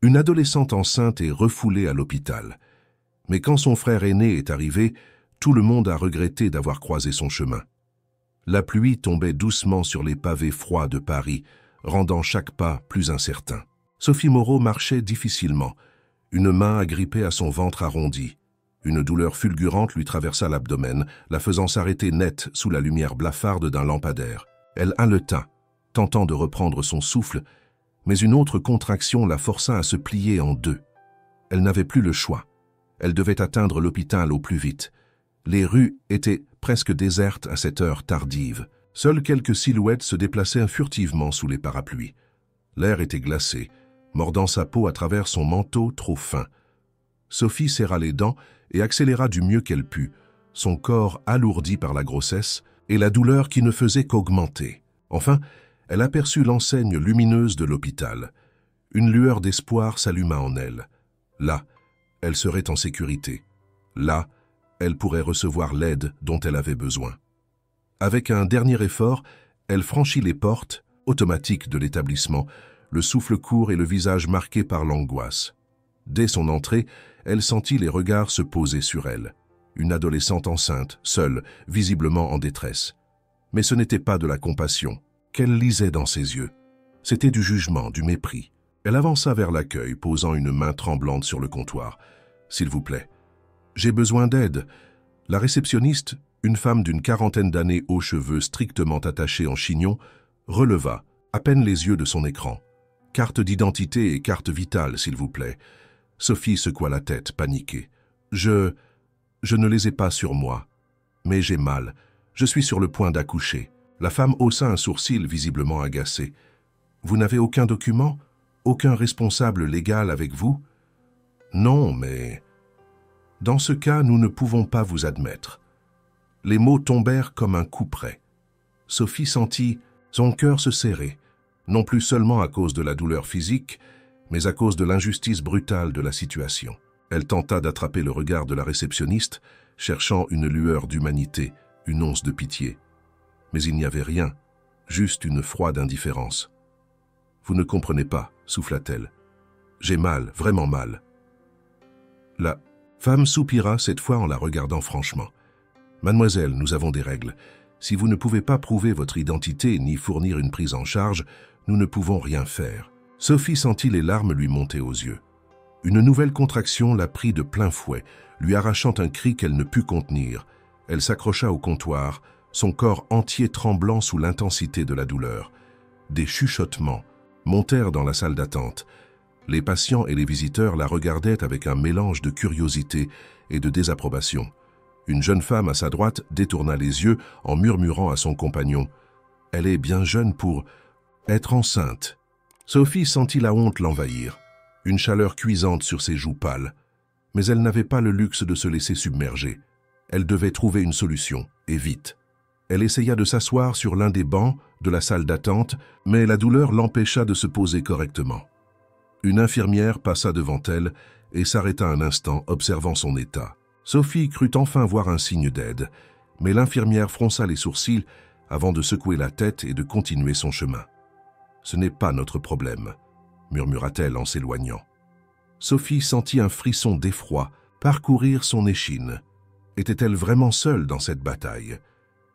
Une adolescente enceinte est refoulée à l'hôpital. Mais quand son frère aîné est arrivé, tout le monde a regretté d'avoir croisé son chemin. La pluie tombait doucement sur les pavés froids de Paris, rendant chaque pas plus incertain. Sophie Moreau marchait difficilement, une main agrippée à son ventre arrondi. Une douleur fulgurante lui traversa l'abdomen, la faisant s'arrêter net sous la lumière blafarde d'un lampadaire. Elle haleta, tentant de reprendre son souffle, mais une autre contraction la força à se plier en deux. Elle n'avait plus le choix. Elle devait atteindre l'hôpital au plus vite. Les rues étaient presque désertes à cette heure tardive. Seules quelques silhouettes se déplaçaient furtivement sous les parapluies. L'air était glacé, mordant sa peau à travers son manteau trop fin. Sophie serra les dents et accéléra du mieux qu'elle put, son corps alourdi par la grossesse et la douleur qui ne faisait qu'augmenter. Enfin, elle aperçut l'enseigne lumineuse de l'hôpital. Une lueur d'espoir s'alluma en elle. Là, elle serait en sécurité. Là, elle pourrait recevoir l'aide dont elle avait besoin. Avec un dernier effort, elle franchit les portes, automatiques de l'établissement, le souffle court et le visage marqué par l'angoisse. Dès son entrée, elle sentit les regards se poser sur elle. Une adolescente enceinte, seule, visiblement en détresse. Mais ce n'était pas de la compassion qu'elle lisait dans ses yeux. C'était du jugement, du mépris. Elle avança vers l'accueil, posant une main tremblante sur le comptoir. « S'il vous plaît. J'ai besoin d'aide. » La réceptionniste, une femme d'une quarantaine d'années aux cheveux strictement attachés en chignon, releva, à peine les yeux de son écran. « Carte d'identité et carte vitale, s'il vous plaît. » Sophie secoua la tête, paniquée. « Je ne les ai pas sur moi. Mais j'ai mal. Je suis sur le point d'accoucher. » La femme haussa un sourcil visiblement agacé. « Vous n'avez aucun document? Aucun responsable légal avec vous? »« Non, mais... » « Dans ce cas, nous ne pouvons pas vous admettre. » Les mots tombèrent comme un coup près. Sophie sentit son cœur se serrer, non plus seulement à cause de la douleur physique, mais à cause de l'injustice brutale de la situation. Elle tenta d'attraper le regard de la réceptionniste, cherchant une lueur d'humanité, une once de pitié. Mais il n'y avait rien, juste une froide indifférence. « Vous ne comprenez pas, souffla-t-elle. J'ai mal, vraiment mal. » La femme soupira cette fois en la regardant franchement. « Mademoiselle, nous avons des règles. Si vous ne pouvez pas prouver votre identité ni fournir une prise en charge, nous ne pouvons rien faire. » Sophie sentit les larmes lui monter aux yeux. Une nouvelle contraction la prit de plein fouet, lui arrachant un cri qu'elle ne put contenir. Elle s'accrocha au comptoir, son corps entier tremblant sous l'intensité de la douleur. Des chuchotements montèrent dans la salle d'attente. Les patients et les visiteurs la regardaient avec un mélange de curiosité et de désapprobation. Une jeune femme à sa droite détourna les yeux en murmurant à son compagnon « Elle est bien jeune pour être enceinte. » Sophie sentit la honte l'envahir, une chaleur cuisante sur ses joues pâles. Mais elle n'avait pas le luxe de se laisser submerger. Elle devait trouver une solution, et vite. Elle essaya de s'asseoir sur l'un des bancs de la salle d'attente, mais la douleur l'empêcha de se poser correctement. Une infirmière passa devant elle et s'arrêta un instant, observant son état. Sophie crut enfin voir un signe d'aide, mais l'infirmière fronça les sourcils avant de secouer la tête et de continuer son chemin. « Ce n'est pas notre problème », murmura-t-elle en s'éloignant. Sophie sentit un frisson d'effroi parcourir son échine. Était-elle vraiment seule dans cette bataille?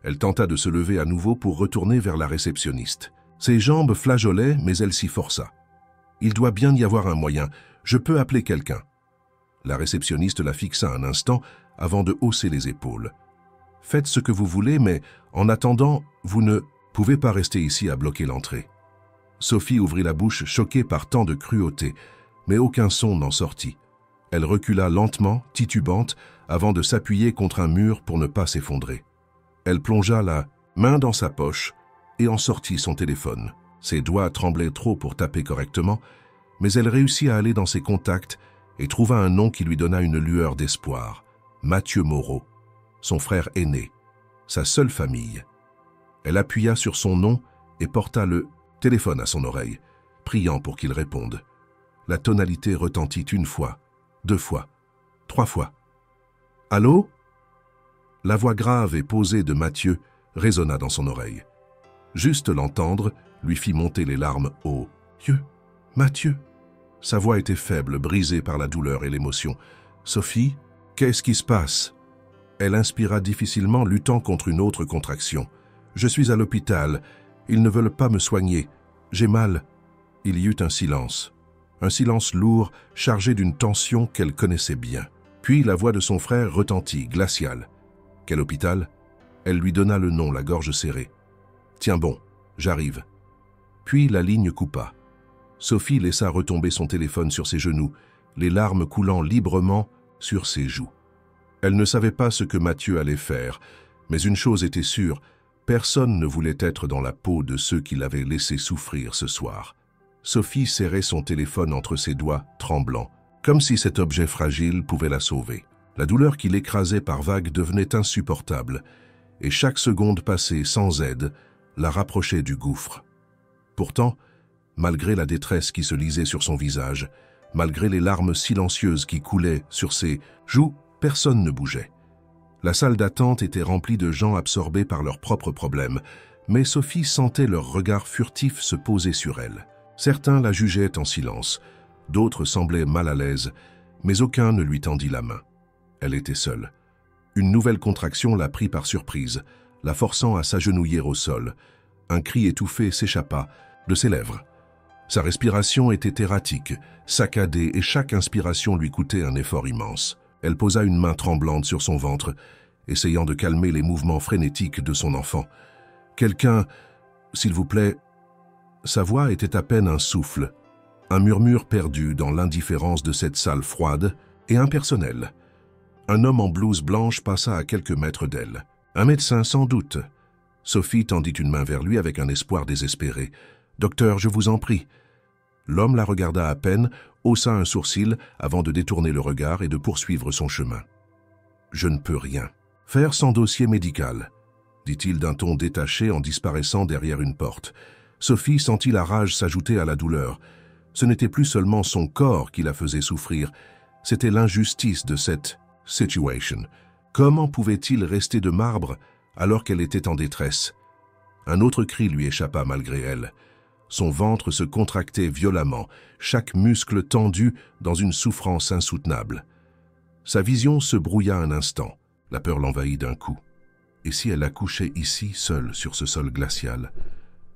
Elle tenta de se lever à nouveau pour retourner vers la réceptionniste. Ses jambes flageolaient, mais elle s'y força. « Il doit bien y avoir un moyen. Je peux appeler quelqu'un. » La réceptionniste la fixa un instant avant de hausser les épaules. « Faites ce que vous voulez, mais en attendant, vous ne pouvez pas rester ici à bloquer l'entrée. » Sophie ouvrit la bouche choquée par tant de cruauté, mais aucun son n'en sortit. Elle recula lentement, titubante, avant de s'appuyer contre un mur pour ne pas s'effondrer. Elle plongea la main dans sa poche et en sortit son téléphone. Ses doigts tremblaient trop pour taper correctement, mais elle réussit à aller dans ses contacts et trouva un nom qui lui donna une lueur d'espoir. Mathieu Moreau, son frère aîné, sa seule famille. Elle appuya sur son nom et porta le téléphone à son oreille, priant pour qu'il réponde. La tonalité retentit une fois, 2 fois, 3 fois. « Allô ?» La voix grave et posée de Mathieu résonna dans son oreille. Juste l'entendre lui fit monter les larmes aux yeux. « Mathieu, Sa voix était faible, brisée par la douleur et l'émotion. « Sophie, qu'est-ce qui se passe ?» Elle inspira difficilement, luttant contre une autre contraction. « Je suis à l'hôpital. Ils ne veulent pas me soigner. J'ai mal. » Il y eut un silence lourd, chargé d'une tension qu'elle connaissait bien. Puis la voix de son frère retentit, glaciale. « Quel hôpital ?» Elle lui donna le nom, la gorge serrée. « Tiens bon, j'arrive. » Puis la ligne coupa. Sophie laissa retomber son téléphone sur ses genoux, les larmes coulant librement sur ses joues. Elle ne savait pas ce que Mathieu allait faire, mais une chose était sûre, personne ne voulait être dans la peau de ceux qui l'avaient laissé souffrir ce soir. Sophie serrait son téléphone entre ses doigts, tremblant, comme si cet objet fragile pouvait la sauver. La douleur qui l'écrasait par vagues devenait insupportable, et chaque seconde passée sans aide la rapprochait du gouffre. Pourtant, malgré la détresse qui se lisait sur son visage, malgré les larmes silencieuses qui coulaient sur ses joues, personne ne bougeait. La salle d'attente était remplie de gens absorbés par leurs propres problèmes, mais Sophie sentait leur regard furtif se poser sur elle. Certains la jugeaient en silence, d'autres semblaient mal à l'aise, mais aucun ne lui tendit la main. Elle était seule. Une nouvelle contraction la prit par surprise, la forçant à s'agenouiller au sol. Un cri étouffé s'échappa de ses lèvres. Sa respiration était erratique, saccadée, et chaque inspiration lui coûtait un effort immense. Elle posa une main tremblante sur son ventre, essayant de calmer les mouvements frénétiques de son enfant. « Quelqu'un, s'il vous plaît... » Sa voix était à peine un souffle, un murmure perdu dans l'indifférence de cette salle froide et impersonnelle. Un homme en blouse blanche passa à quelques mètres d'elle. Un médecin, sans doute. Sophie tendit une main vers lui avec un espoir désespéré. « Docteur, je vous en prie. » L'homme la regarda à peine, haussa un sourcil avant de détourner le regard et de poursuivre son chemin. « Je ne peux rien. Faire sans dossier médical, » dit-il d'un ton détaché en disparaissant derrière une porte. Sophie sentit la rage s'ajouter à la douleur. Ce n'était plus seulement son corps qui la faisait souffrir, c'était l'injustice de cette situation. Comment pouvait-il rester de marbre alors qu'elle était en détresse? Un autre cri lui échappa malgré elle. Son ventre se contractait violemment, chaque muscle tendu dans une souffrance insoutenable. Sa vision se brouilla un instant, la peur l'envahit d'un coup. Et si elle accouchait ici, seule, sur ce sol glacial?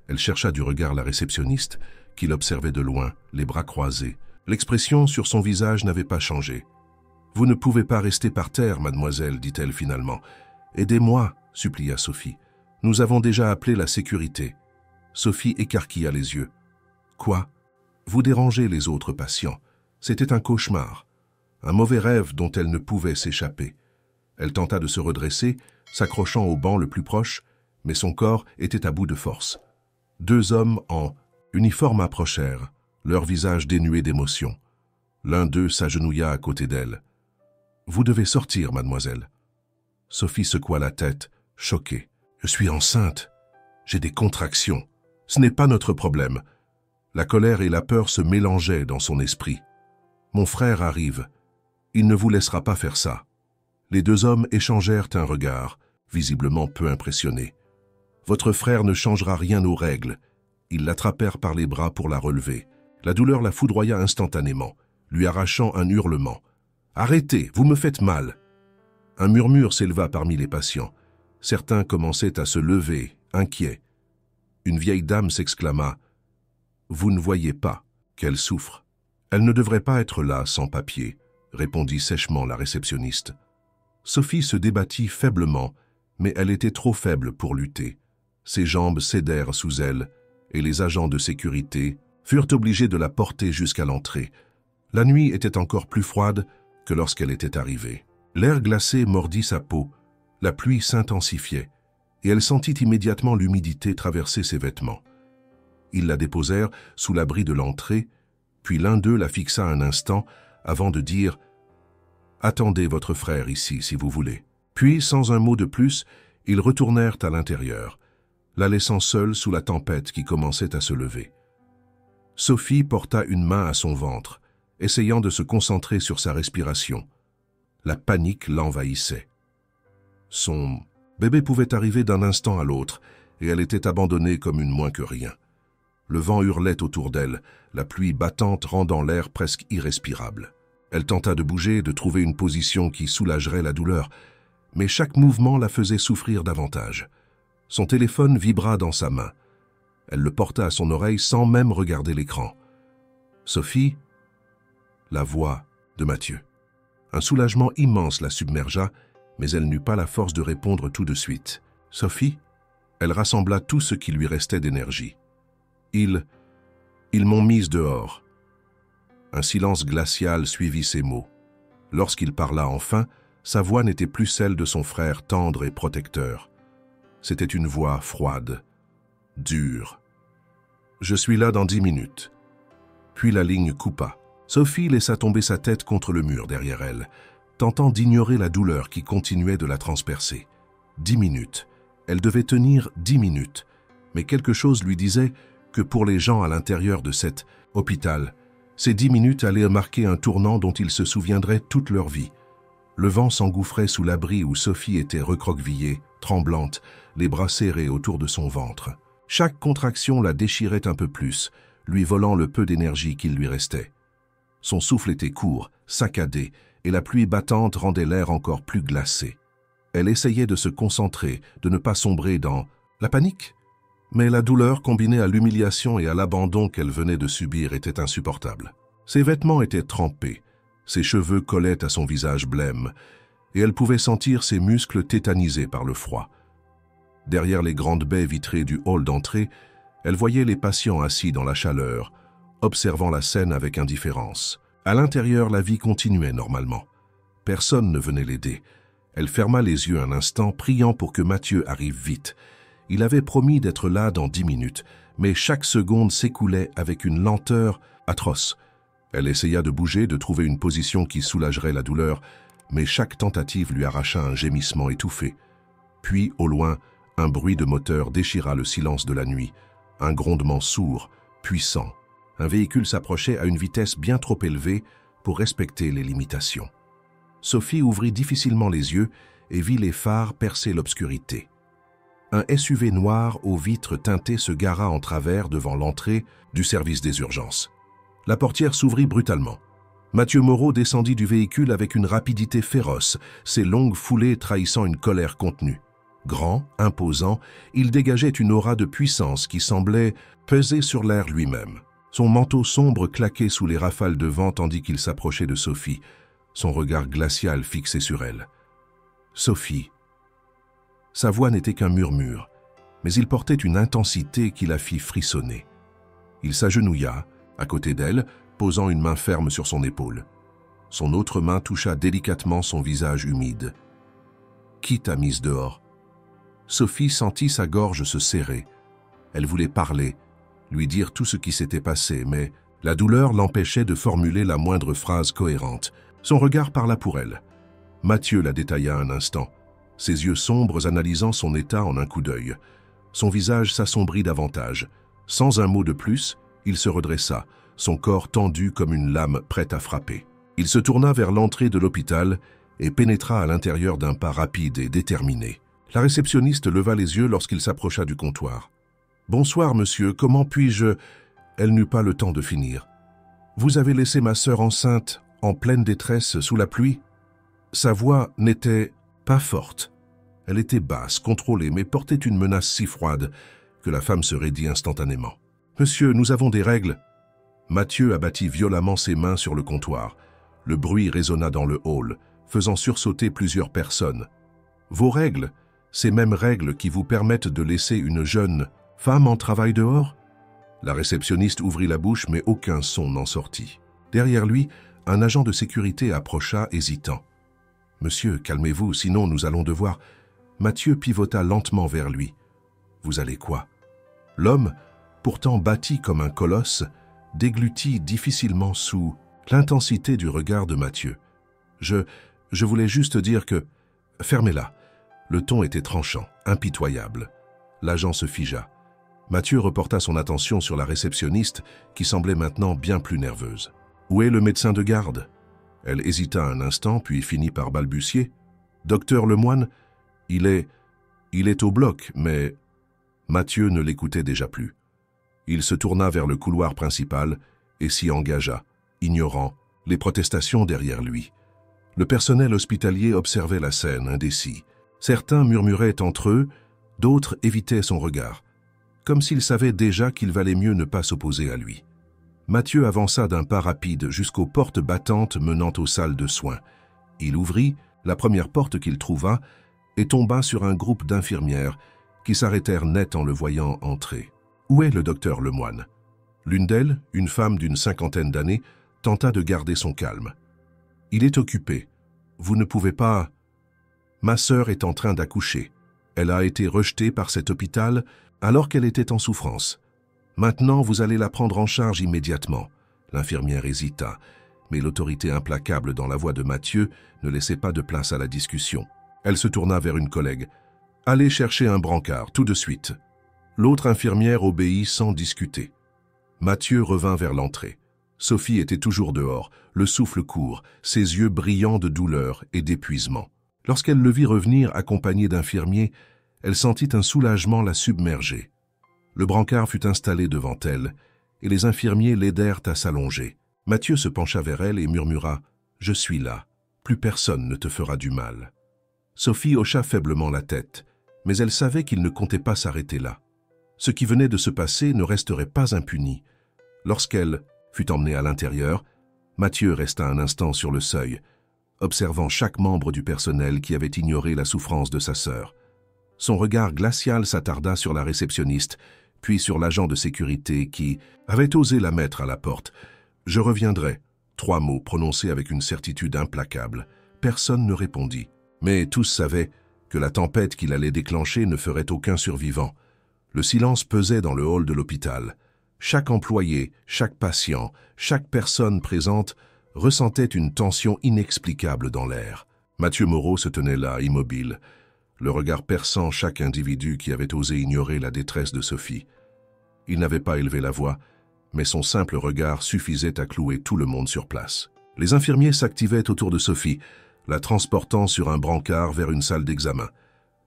Elle chercha du regard la réceptionniste, qui l'observait de loin, les bras croisés. L'expression sur son visage n'avait pas changé. « Vous ne pouvez pas rester par terre, mademoiselle, dit-elle finalement. « Aidez-moi, supplia Sophie. Nous avons déjà appelé la sécurité. » Sophie écarquilla les yeux. « Quoi? Vous dérangez les autres patients. C'était un cauchemar, un mauvais rêve dont elle ne pouvait s'échapper. » Elle tenta de se redresser, s'accrochant au banc le plus proche, mais son corps était à bout de force. Deux hommes en uniforme approchèrent, leur visage dénué d'émotion. L'un d'eux s'agenouilla à côté d'elle. « Vous devez sortir, mademoiselle. » Sophie secoua la tête, choquée. « Je suis enceinte. J'ai des contractions. Ce n'est pas notre problème. » La colère et la peur se mélangeaient dans son esprit. « Mon frère arrive. Il ne vous laissera pas faire ça. » Les deux hommes échangèrent un regard, visiblement peu impressionnés. « Votre frère ne changera rien aux règles. » Ils l'attrapèrent par les bras pour la relever. La douleur la foudroya instantanément, lui arrachant un hurlement. « Arrêtez, vous me faites mal !» Un murmure s'éleva parmi les patients. Certains commençaient à se lever, inquiets. Une vieille dame s'exclama « Vous ne voyez pas qu'elle souffre. » « Elle ne devrait pas être là sans papier, » répondit sèchement la réceptionniste. Sophie se débattit faiblement, mais elle était trop faible pour lutter. Ses jambes cédèrent sous elle, et les agents de sécurité furent obligés de la porter jusqu'à l'entrée. La nuit était encore plus froide que lorsqu'elle était arrivée. L'air glacé mordit sa peau, la pluie s'intensifiait, et elle sentit immédiatement l'humidité traverser ses vêtements. Ils la déposèrent sous l'abri de l'entrée, puis l'un d'eux la fixa un instant avant de dire « Attendez votre frère ici, si vous voulez. » Puis, sans un mot de plus, ils retournèrent à l'intérieur, la laissant seule sous la tempête qui commençait à se lever. Sophie porta une main à son ventre, essayant de se concentrer sur sa respiration. La panique l'envahissait. Son bébé pouvait arriver d'un instant à l'autre, et elle était abandonnée comme une moins que rien. Le vent hurlait autour d'elle, la pluie battante rendant l'air presque irrespirable. Elle tenta de bouger, de trouver une position qui soulagerait la douleur, mais chaque mouvement la faisait souffrir davantage. Son téléphone vibra dans sa main. Elle le porta à son oreille sans même regarder l'écran. « Sophie ?» La voix de Mathieu. Un soulagement immense la submergea, mais elle n'eut pas la force de répondre tout de suite. « Sophie ?» Elle rassembla tout ce qui lui restait d'énergie. « Ils m'ont mise dehors. » Un silence glacial suivit ces mots. Lorsqu'il parla enfin, sa voix n'était plus celle de son frère tendre et protecteur. C'était une voix froide, dure. « Je suis là dans 10 minutes. » Puis la ligne coupa. Sophie laissa tomber sa tête contre le mur derrière elle, tentant d'ignorer la douleur qui continuait de la transpercer. 10 minutes. Elle devait tenir 10 minutes. Mais quelque chose lui disait que pour les gens à l'intérieur de cet hôpital, ces 10 minutes allaient marquer un tournant dont ils se souviendraient toute leur vie. Le vent s'engouffrait sous l'abri où Sophie était recroquevillée, tremblante, les bras serrés autour de son ventre. Chaque contraction la déchirait un peu plus, lui volant le peu d'énergie qu'il lui restait. Son souffle était court, saccadé, et la pluie battante rendait l'air encore plus glacé. Elle essayait de se concentrer, de ne pas sombrer dans la panique. Mais la douleur, combinée à l'humiliation et à l'abandon qu'elle venait de subir, était insupportable. Ses vêtements étaient trempés, ses cheveux collaient à son visage blême, et elle pouvait sentir ses muscles tétanisés par le froid. Derrière les grandes baies vitrées du hall d'entrée, elle voyait les patients assis dans la chaleur, observant la scène avec indifférence. À l'intérieur, la vie continuait normalement. Personne ne venait l'aider. Elle ferma les yeux un instant, priant pour que Mathieu arrive vite. Il avait promis d'être là dans 10 minutes, mais chaque seconde s'écoulait avec une lenteur atroce. Elle essaya de bouger, de trouver une position qui soulagerait la douleur, mais chaque tentative lui arracha un gémissement étouffé. Puis, au loin, un bruit de moteur déchira le silence de la nuit, un grondement sourd, puissant. Un véhicule s'approchait à une vitesse bien trop élevée pour respecter les limitations. Sophie ouvrit difficilement les yeux et vit les phares percer l'obscurité. Un SUV noir aux vitres teintées se gara en travers devant l'entrée du service des urgences. La portière s'ouvrit brutalement. Mathieu Moreau descendit du véhicule avec une rapidité féroce, ses longues foulées trahissant une colère contenue. Grand, imposant, il dégageait une aura de puissance qui semblait peser sur l'air lui-même. Son manteau sombre claquait sous les rafales de vent tandis qu'il s'approchait de Sophie, son regard glacial fixé sur elle. Sophie. Sa voix n'était qu'un murmure, mais il portait une intensité qui la fit frissonner. Il s'agenouilla, à côté d'elle, posant une main ferme sur son épaule. Son autre main toucha délicatement son visage humide. « Qui t'a mise dehors ?» Sophie sentit sa gorge se serrer. Elle voulait parler, lui dire tout ce qui s'était passé, mais la douleur l'empêchait de formuler la moindre phrase cohérente. Son regard parla pour elle. Mathieu la détailla un instant, ses yeux sombres analysant son état en un coup d'œil. Son visage s'assombrit davantage. Sans un mot de plus, il se redressa, son corps tendu comme une lame prête à frapper. Il se tourna vers l'entrée de l'hôpital et pénétra à l'intérieur d'un pas rapide et déterminé. La réceptionniste leva les yeux lorsqu'il s'approcha du comptoir. « Bonsoir, monsieur, comment puis-je… » Elle n'eut pas le temps de finir. « Vous avez laissé ma sœur enceinte, en pleine détresse, sous la pluie ?» Sa voix n'était pas forte. Elle était basse, contrôlée, mais portait une menace si froide que la femme se raidit instantanément. « Monsieur, nous avons des règles. » Mathieu abattit violemment ses mains sur le comptoir. Le bruit résonna dans le hall, faisant sursauter plusieurs personnes. « Vos règles, ces mêmes règles qui vous permettent de laisser une jeune femme en travail dehors ?» La réceptionniste ouvrit la bouche, mais aucun son n'en sortit. Derrière lui, un agent de sécurité approcha, hésitant. « Monsieur, calmez-vous, sinon nous allons devoir… » Mathieu pivota lentement vers lui. « Vous allez quoi ?» L'homme, pourtant bâti comme un colosse, déglutit difficilement sous l'intensité du regard de Mathieu. « Je voulais juste dire que… Fermez-la. » Le ton était tranchant, impitoyable. L'agent se figea. Mathieu reporta son attention sur la réceptionniste qui semblait maintenant bien plus nerveuse. « Où est le médecin de garde ?» Elle hésita un instant, puis finit par balbutier. « Docteur Lemoine, il est au bloc, mais… » Mathieu ne l'écoutait déjà plus. Il se tourna vers le couloir principal et s'y engagea, ignorant les protestations derrière lui. Le personnel hospitalier observait la scène, indécis. Certains murmuraient entre eux, d'autres évitaient son regard, comme s'ils savaient déjà qu'il valait mieux ne pas s'opposer à lui. Mathieu avança d'un pas rapide jusqu'aux portes battantes menant aux salles de soins. Il ouvrit la première porte qu'il trouva et tomba sur un groupe d'infirmières qui s'arrêtèrent net en le voyant entrer. « Où est le docteur Lemoine ?» L'une d'elles, une femme d'une 50aine d'années, tenta de garder son calme. « Il est occupé. Vous ne pouvez pas... » « Ma sœur est en train d'accoucher. Elle a été rejetée par cet hôpital alors qu'elle était en souffrance. Maintenant, vous allez la prendre en charge immédiatement. » L'infirmière hésita, mais l'autorité implacable dans la voix de Mathieu ne laissait pas de place à la discussion. Elle se tourna vers une collègue. « Allez chercher un brancard, tout de suite. » L'autre infirmière obéit sans discuter. Mathieu revint vers l'entrée. Sophie était toujours dehors, le souffle court, ses yeux brillants de douleur et d'épuisement. Lorsqu'elle le vit revenir accompagné d'infirmiers, elle sentit un soulagement la submerger. Le brancard fut installé devant elle, et les infirmiers l'aidèrent à s'allonger. Mathieu se pencha vers elle et murmura « Je suis là, plus personne ne te fera du mal. » Sophie hocha faiblement la tête, mais elle savait qu'il ne comptait pas s'arrêter là. Ce qui venait de se passer ne resterait pas impuni. Lorsqu'elle fut emmenée à l'intérieur, Mathieu resta un instant sur le seuil, observant chaque membre du personnel qui avait ignoré la souffrance de sa sœur. Son regard glacial s'attarda sur la réceptionniste, puis sur l'agent de sécurité qui avait osé la mettre à la porte. « Je reviendrai », 3 mots prononcés avec une certitude implacable. Personne ne répondit, mais tous savaient que la tempête qu'il allait déclencher ne ferait aucun survivant. Le silence pesait dans le hall de l'hôpital. Chaque employé, chaque patient, chaque personne présente ressentait une tension inexplicable dans l'air. Mathieu Moreau se tenait là, immobile, le regard perçant chaque individu qui avait osé ignorer la détresse de Sophie. Il n'avait pas élevé la voix, mais son simple regard suffisait à clouer tout le monde sur place. Les infirmiers s'activaient autour de Sophie, la transportant sur un brancard vers une salle d'examen.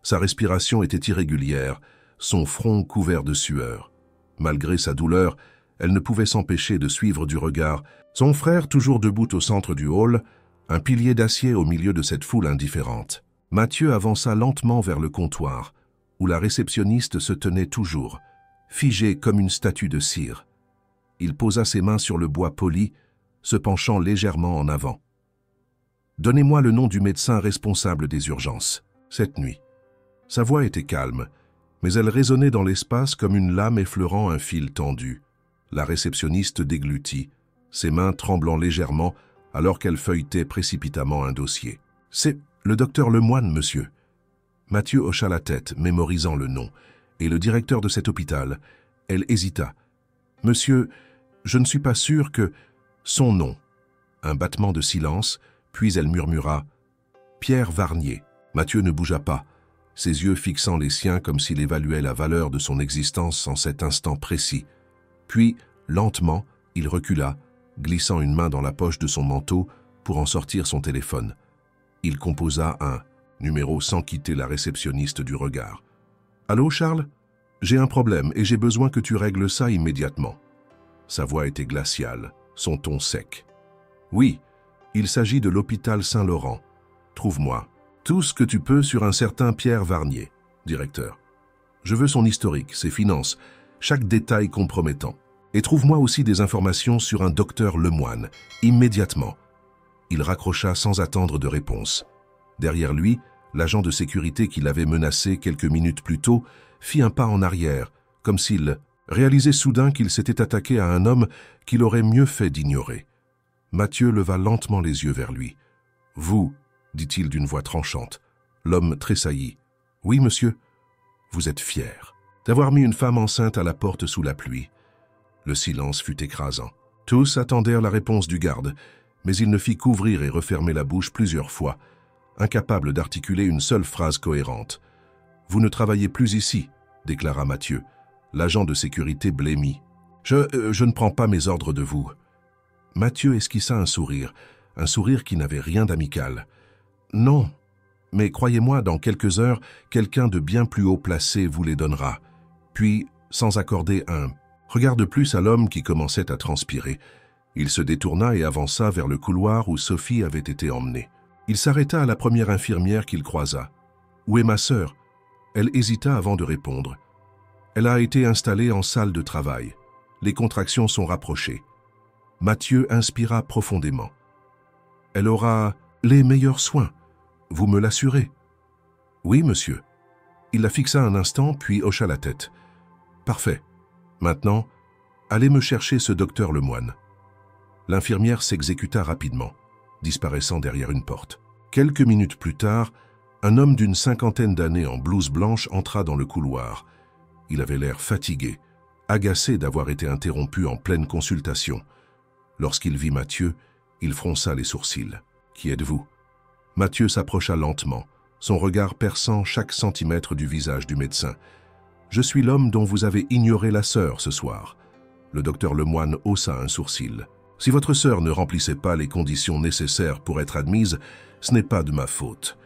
Sa respiration était irrégulière, son front couvert de sueur. Malgré sa douleur, elle ne pouvait s'empêcher de suivre du regard son frère toujours debout au centre du hall, un pilier d'acier au milieu de cette foule indifférente. Mathieu avança lentement vers le comptoir, où la réceptionniste se tenait toujours, figée comme une statue de cire. Il posa ses mains sur le bois poli, se penchant légèrement en avant. « Donnez-moi le nom du médecin responsable des urgences. » Cette nuit. Sa voix était calme, mais elle résonnait dans l'espace comme une lame effleurant un fil tendu. La réceptionniste déglutit, ses mains tremblant légèrement alors qu'elle feuilletait précipitamment un dossier. « C'est le docteur Lemoine, monsieur. » Mathieu hocha la tête, mémorisant le nom, et le directeur de cet hôpital. Elle hésita. « Monsieur, je ne suis pas sûr que... » Son nom. Un battement de silence, puis elle murmura « Pierre Varnier ». Mathieu ne bougea pas, ses yeux fixant les siens comme s'il évaluait la valeur de son existence en cet instant précis. Puis, lentement, il recula, glissant une main dans la poche de son manteau pour en sortir son téléphone. Il composa un numéro sans quitter la réceptionniste du regard. « Allô, Charles ? J'ai un problème et j'ai besoin que tu règles ça immédiatement. » Sa voix était glaciale, son ton sec. « Oui, il s'agit de l'hôpital Saint-Laurent. Trouve-moi tout ce que tu peux sur un certain Pierre Varnier, directeur. Je veux son historique, ses finances, chaque détail compromettant. Et trouve-moi aussi des informations sur un docteur Lemoine, immédiatement. » Il raccrocha sans attendre de réponse. Derrière lui, l'agent de sécurité qui l'avait menacé quelques minutes plus tôt fit un pas en arrière, comme s'il réalisait soudain qu'il s'était attaqué à un homme qu'il aurait mieux fait d'ignorer. Mathieu leva lentement les yeux vers lui. « Vous, » dit-il d'une voix tranchante. L'homme tressaillit. « Oui, monsieur. Vous êtes fier d'avoir mis une femme enceinte à la porte sous la pluie. » Le silence fut écrasant. Tous attendèrent la réponse du garde, mais il ne fit qu'ouvrir et refermer la bouche plusieurs fois, incapable d'articuler une seule phrase cohérente. « Vous ne travaillez plus ici, » déclara Mathieu. L'agent de sécurité blêmit. « Je ne prends pas mes ordres de vous. » Mathieu esquissa un sourire qui n'avait rien d'amical. « Non, mais croyez-moi, dans quelques heures, quelqu'un de bien plus haut placé vous les donnera. » Puis, sans accorder un Regarde plus à l'homme qui commençait à transpirer. Il se détourna et avança vers le couloir où Sophie avait été emmenée. Il s'arrêta à la première infirmière qu'il croisa. « Où est ma sœur ?» Elle hésita avant de répondre. « Elle a été installée en salle de travail. Les contractions sont rapprochées. » Mathieu inspira profondément. « Elle aura les meilleurs soins. Vous me l'assurez ?»« Oui, monsieur. » Il la fixa un instant, puis hocha la tête. « Parfait. Maintenant, allez me chercher ce docteur Lemoine. » L'infirmière s'exécuta rapidement, disparaissant derrière une porte. Quelques minutes plus tard, un homme d'une cinquantaine d'années en blouse blanche entra dans le couloir. Il avait l'air fatigué, agacé d'avoir été interrompu en pleine consultation. Lorsqu'il vit Mathieu, il fronça les sourcils. « Qui êtes-vous » Mathieu s'approcha lentement, son regard perçant chaque centimètre du visage du médecin. « Je suis l'homme dont vous avez ignoré la sœur ce soir. » Le docteur Lemoine haussa un sourcil. « Si votre sœur ne remplissait pas les conditions nécessaires pour être admise, ce n'est pas de ma faute.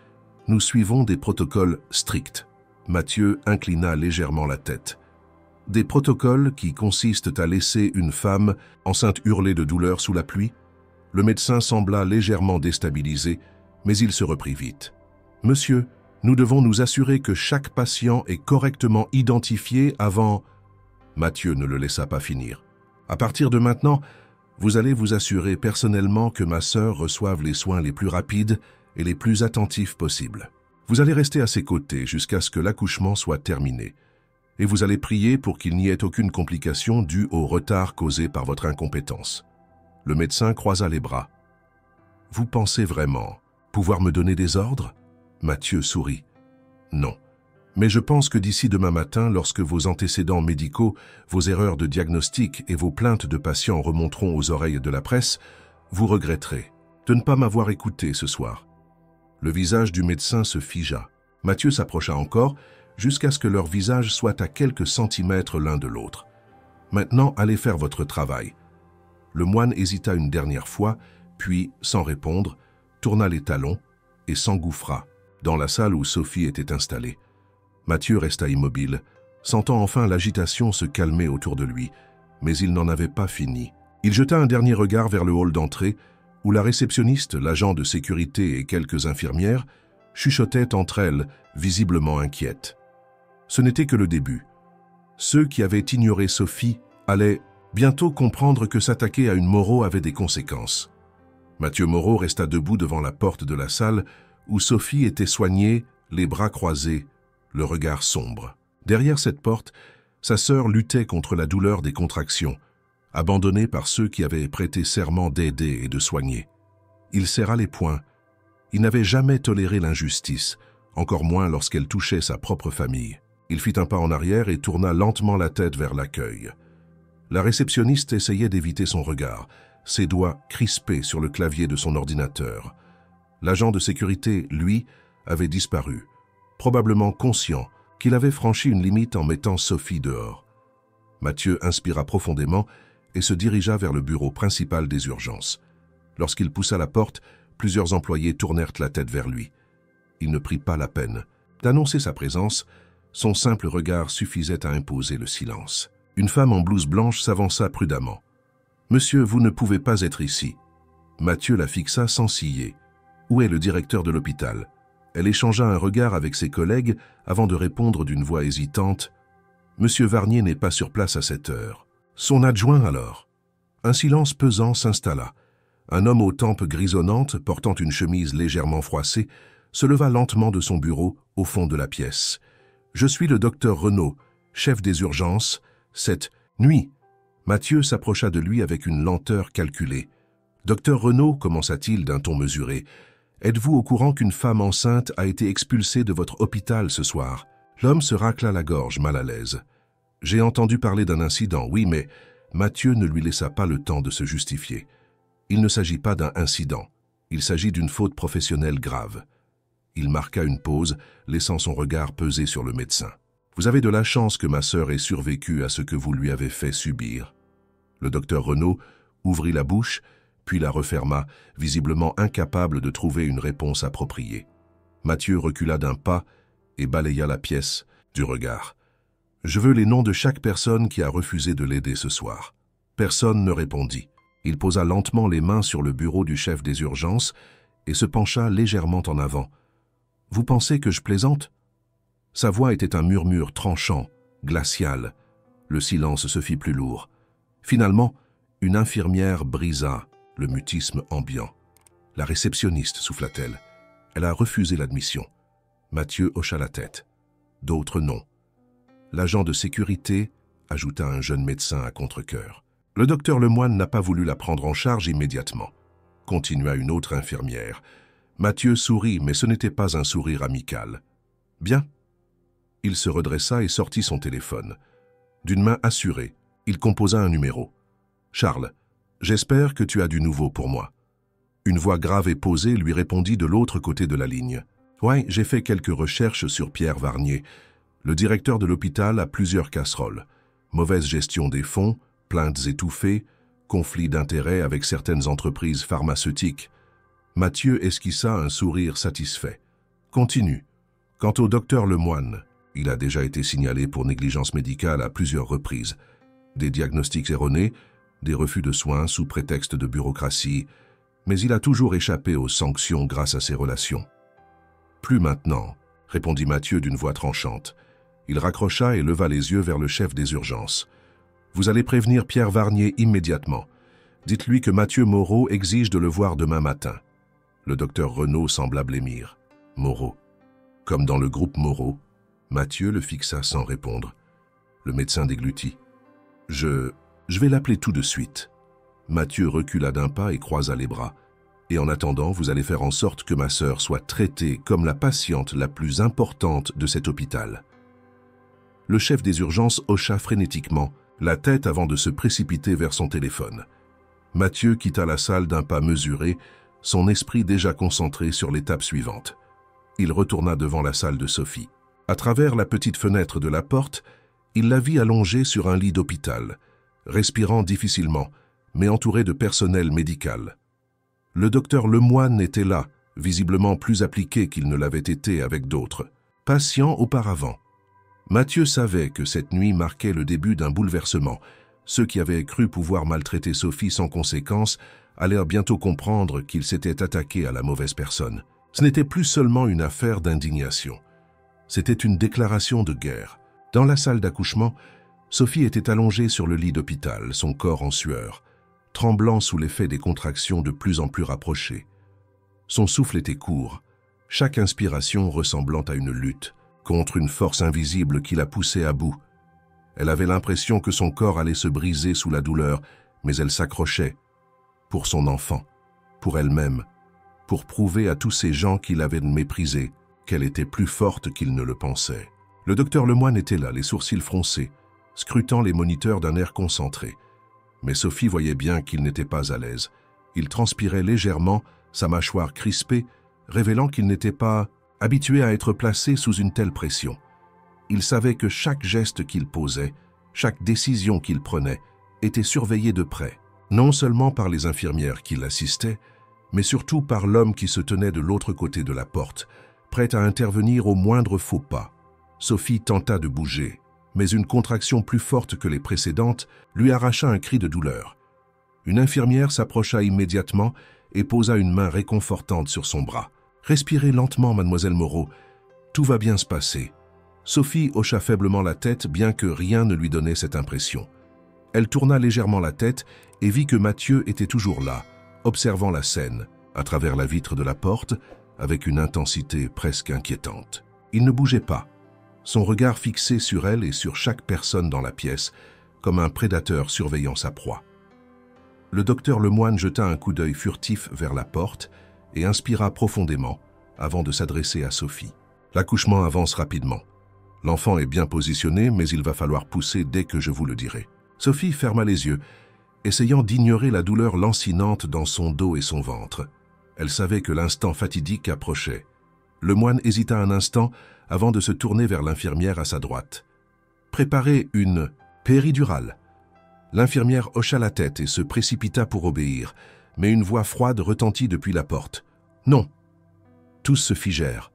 Nous suivons des protocoles stricts. » Mathieu inclina légèrement la tête. « Des protocoles qui consistent à laisser une femme enceinte hurler de douleur sous la pluie ?» Le médecin sembla légèrement déstabilisé, mais il se reprit vite. « Monsieur, nous devons nous assurer que chaque patient est correctement identifié avant... » Mathieu ne le laissa pas finir. « À partir de maintenant, vous allez vous assurer personnellement que ma sœur reçoive les soins les plus rapides et les plus attentifs possibles. Vous allez rester à ses côtés jusqu'à ce que l'accouchement soit terminé. Et vous allez prier pour qu'il n'y ait aucune complication due au retard causé par votre incompétence. » Le médecin croisa les bras. « Vous pensez vraiment pouvoir me donner des ordres ?» Mathieu sourit. « Non. Mais je pense que d'ici demain matin, lorsque vos antécédents médicaux, vos erreurs de diagnostic et vos plaintes de patients remonteront aux oreilles de la presse, vous regretterez de ne pas m'avoir écouté ce soir. » Le visage du médecin se figea. Mathieu s'approcha encore, jusqu'à ce que leurs visages soient à quelques centimètres l'un de l'autre. « Maintenant, allez faire votre travail. » Le moine hésita une dernière fois, puis, sans répondre, tourna les talons et s'engouffra dans la salle où Sophie était installée. Mathieu resta immobile, sentant enfin l'agitation se calmer autour de lui, mais il n'en avait pas fini. Il jeta un dernier regard vers le hall d'entrée, où la réceptionniste, l'agent de sécurité et quelques infirmières chuchotaient entre elles, visiblement inquiètes. Ce n'était que le début. Ceux qui avaient ignoré Sophie allaient bientôt comprendre que s'attaquer à une Moreau avait des conséquences. Mathieu Moreau resta debout devant la porte de la salle où Sophie était soignée, les bras croisés, le regard sombre. Derrière cette porte, sa sœur luttait contre la douleur des contractions, abandonnée par ceux qui avaient prêté serment d'aider et de soigner. Il serra les poings. Il n'avait jamais toléré l'injustice, encore moins lorsqu'elle touchait sa propre famille. Il fit un pas en arrière et tourna lentement la tête vers l'accueil. La réceptionniste essayait d'éviter son regard, ses doigts crispés sur le clavier de son ordinateur. L'agent de sécurité, lui, avait disparu, probablement conscient qu'il avait franchi une limite en mettant Sophie dehors. Mathieu inspira profondément et se dirigea vers le bureau principal des urgences. Lorsqu'il poussa la porte, plusieurs employés tournèrent la tête vers lui. Il ne prit pas la peine d'annoncer sa présence, son simple regard suffisait à imposer le silence. Une femme en blouse blanche s'avança prudemment. « Monsieur, vous ne pouvez pas être ici. » Mathieu la fixa sans ciller. « Où est le directeur de l'hôpital ?» Elle échangea un regard avec ses collègues avant de répondre d'une voix hésitante. « Monsieur Varnier n'est pas sur place à cette heure. » Son adjoint alors. Un silence pesant s'installa. Un homme aux tempes grisonnantes, portant une chemise légèrement froissée, se leva lentement de son bureau au fond de la pièce. « Je suis le docteur Renaud, chef des urgences. Cette nuit. » Mathieu s'approcha de lui avec une lenteur calculée. « Docteur Renaud, commença-t-il d'un ton mesuré, êtes-vous au courant qu'une femme enceinte a été expulsée de votre hôpital ce soir ?» L'homme se racla la gorge, mal à l'aise. « J'ai entendu parler d'un incident, oui, mais... » Mathieu ne lui laissa pas le temps de se justifier. « Il ne s'agit pas d'un incident. Il s'agit d'une faute professionnelle grave. » Il marqua une pause, laissant son regard peser sur le médecin. « Vous avez de la chance que ma sœur ait survécu à ce que vous lui avez fait subir. » Le docteur Renaud ouvrit la bouche, puis la referma, visiblement incapable de trouver une réponse appropriée. Mathieu recula d'un pas et balaya la pièce du regard. Je veux les noms de chaque personne qui a refusé de l'aider ce soir. » Personne ne répondit. Il posa lentement les mains sur le bureau du chef des urgences et se pencha légèrement en avant. « Vous pensez que je plaisante ?» Sa voix était un murmure tranchant, glacial. Le silence se fit plus lourd. Finalement, une infirmière brisa le mutisme ambiant. « La réceptionniste, souffla-t-elle. Elle a refusé l'admission. » Mathieu hocha la tête. D'autres non. L'agent de sécurité, ajouta un jeune médecin à contre-cœur. Le docteur Lemoine n'a pas voulu la prendre en charge immédiatement. Continua une autre infirmière. Mathieu sourit, mais ce n'était pas un sourire amical. Bien. Il se redressa et sortit son téléphone. D'une main assurée, il composa un numéro. Charles, j'espère que tu as du nouveau pour moi. Une voix grave et posée lui répondit de l'autre côté de la ligne. Ouais, j'ai fait quelques recherches sur Pierre Varnier. Le directeur de l'hôpital a plusieurs casseroles. Mauvaise gestion des fonds, plaintes étouffées, conflits d'intérêts avec certaines entreprises pharmaceutiques. Mathieu esquissa un sourire satisfait. Continue. Quant au docteur Lemoine, il a déjà été signalé pour négligence médicale à plusieurs reprises. Des diagnostics erronés, des refus de soins sous prétexte de bureaucratie, mais il a toujours échappé aux sanctions grâce à ses relations. Plus maintenant, répondit Mathieu d'une voix tranchante. Il raccrocha et leva les yeux vers le chef des urgences. Vous allez prévenir Pierre Varnier immédiatement. Dites-lui que Mathieu Moreau exige de le voir demain matin. Le docteur Renaud sembla blêmir. Moreau. Comme dans le groupe Moreau, Mathieu le fixa sans répondre. Le médecin déglutit. Je vais l'appeler tout de suite. Mathieu recula d'un pas et croisa les bras. Et en attendant, vous allez faire en sorte que ma sœur soit traitée comme la patiente la plus importante de cet hôpital. Le chef des urgences hocha frénétiquement la tête avant de se précipiter vers son téléphone. Mathieu quitta la salle d'un pas mesuré, son esprit déjà concentré sur l'étape suivante. Il retourna devant la salle de Sophie. À travers la petite fenêtre de la porte, il la vit allongée sur un lit d'hôpital, respirant difficilement, mais entourée de personnel médical. Le docteur Lemoine était là, visiblement plus appliqué qu'il ne l'avait été avec d'autres. Patient auparavant. Mathieu savait que cette nuit marquait le début d'un bouleversement. Ceux qui avaient cru pouvoir maltraiter Sophie sans conséquence allèrent bientôt comprendre qu'il s'était attaqué à la mauvaise personne. Ce n'était plus seulement une affaire d'indignation. C'était une déclaration de guerre. Dans la salle d'accouchement, Sophie était allongée sur le lit d'hôpital, son corps en sueur, tremblant sous l'effet des contractions de plus en plus rapprochées. Son souffle était court, chaque inspiration ressemblant à une lutte contre une force invisible qui la poussait à bout. Elle avait l'impression que son corps allait se briser sous la douleur, mais elle s'accrochait. Pour son enfant, pour elle-même, pour prouver à tous ces gens qui l'avaient méprisée qu'elle était plus forte qu'ils ne le pensaient. Le docteur Lemoine était là, les sourcils froncés, scrutant les moniteurs d'un air concentré. Mais Sophie voyait bien qu'il n'était pas à l'aise. Il transpirait légèrement, sa mâchoire crispée, révélant qu'il n'était pas habitué à être placé sous une telle pression. Il savait que chaque geste qu'il posait, chaque décision qu'il prenait, était surveillé de près, non seulement par les infirmières qui l'assistaient, mais surtout par l'homme qui se tenait de l'autre côté de la porte, prêt à intervenir au moindre faux pas. Sophie tenta de bouger, mais une contraction plus forte que les précédentes lui arracha un cri de douleur. Une infirmière s'approcha immédiatement et posa une main réconfortante sur son bras. « Respirez lentement, mademoiselle Moreau. Tout va bien se passer. » Sophie hocha faiblement la tête, bien que rien ne lui donnait cette impression. Elle tourna légèrement la tête et vit que Mathieu était toujours là, observant la scène, à travers la vitre de la porte, avec une intensité presque inquiétante. Il ne bougeait pas, son regard fixé sur elle et sur chaque personne dans la pièce, comme un prédateur surveillant sa proie. Le docteur Lemoine jeta un coup d'œil furtif vers la porte et inspira profondément avant de s'adresser à Sophie. L'accouchement avance rapidement. L'enfant est bien positionné, mais il va falloir pousser dès que je vous le dirai. Sophie ferma les yeux, essayant d'ignorer la douleur lancinante dans son dos et son ventre. Elle savait que l'instant fatidique approchait. Lemoine hésita un instant avant de se tourner vers l'infirmière à sa droite. « Préparez une péridurale. » L'infirmière hocha la tête et se précipita pour obéir, mais une voix froide retentit depuis la porte. « Non !» Tous se figèrent.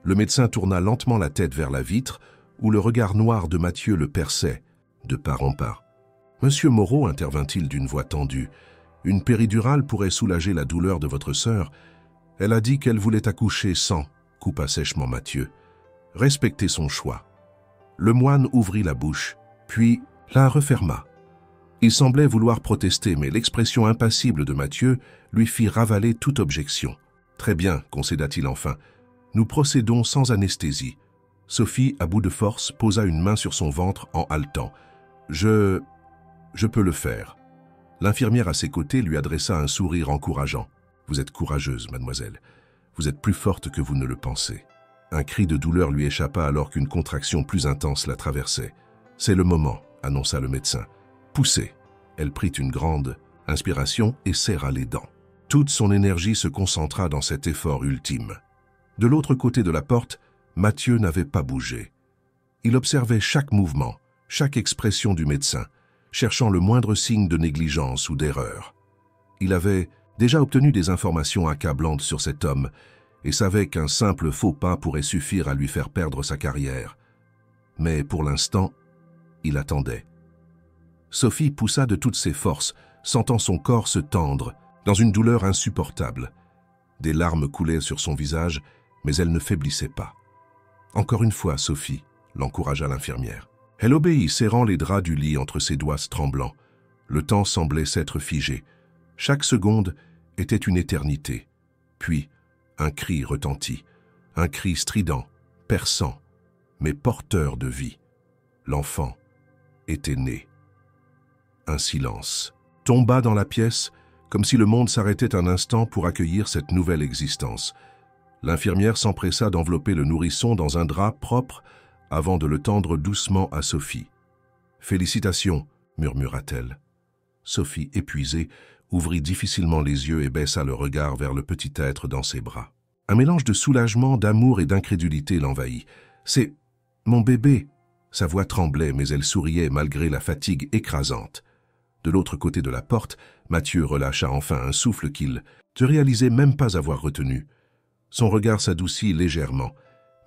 Le médecin tourna lentement la tête vers la vitre, où le regard noir de Mathieu le perçait, de part en part. « Monsieur Moreau, intervint-il d'une voix tendue, une péridurale pourrait soulager la douleur de votre sœur. Elle a dit qu'elle voulait accoucher sans, coupa sèchement Mathieu. Respectez son choix. » Le moine ouvrit la bouche, puis la referma. Il semblait vouloir protester, mais l'expression impassible de Mathieu lui fit ravaler toute objection. « Très bien, concéda-t-il enfin. Nous procédons sans anesthésie. » Sophie, à bout de force, posa une main sur son ventre en haletant. « Je peux le faire. » L'infirmière à ses côtés lui adressa un sourire encourageant. « Vous êtes courageuse, mademoiselle. Vous êtes plus forte que vous ne le pensez. » Un cri de douleur lui échappa alors qu'une contraction plus intense la traversait. « C'est le moment, » annonça le médecin. « Poussez. » Elle prit une grande inspiration et serra les dents. Toute son énergie se concentra dans cet effort ultime. De l'autre côté de la porte, Mathieu n'avait pas bougé. Il observait chaque mouvement, chaque expression du médecin, cherchant le moindre signe de négligence ou d'erreur. Il avait déjà obtenu des informations accablantes sur cet homme et savait qu'un simple faux pas pourrait suffire à lui faire perdre sa carrière. Mais pour l'instant, il attendait. Sophie poussa de toutes ses forces, sentant son corps se tendre, dans une douleur insupportable. Des larmes coulaient sur son visage, mais elle ne faiblissait pas. « Encore une fois, Sophie », l'encouragea l'infirmière. Elle obéit, serrant les draps du lit entre ses doigts tremblants. Le temps semblait s'être figé. Chaque seconde était une éternité. Puis, un cri retentit, un cri strident, perçant, mais porteur de vie. L'enfant était né. Un silence tomba dans la pièce, comme si le monde s'arrêtait un instant pour accueillir cette nouvelle existence. L'infirmière s'empressa d'envelopper le nourrisson dans un drap propre avant de le tendre doucement à Sophie. « Félicitations » murmura-t-elle. Sophie, épuisée, ouvrit difficilement les yeux et baissa le regard vers le petit être dans ses bras. Un mélange de soulagement, d'amour et d'incrédulité l'envahit. « C'est mon bébé !» Sa voix tremblait, mais elle souriait malgré la fatigue écrasante. De l'autre côté de la porte, Mathieu relâcha enfin un souffle qu'il ne réalisait même pas avoir retenu. Son regard s'adoucit légèrement,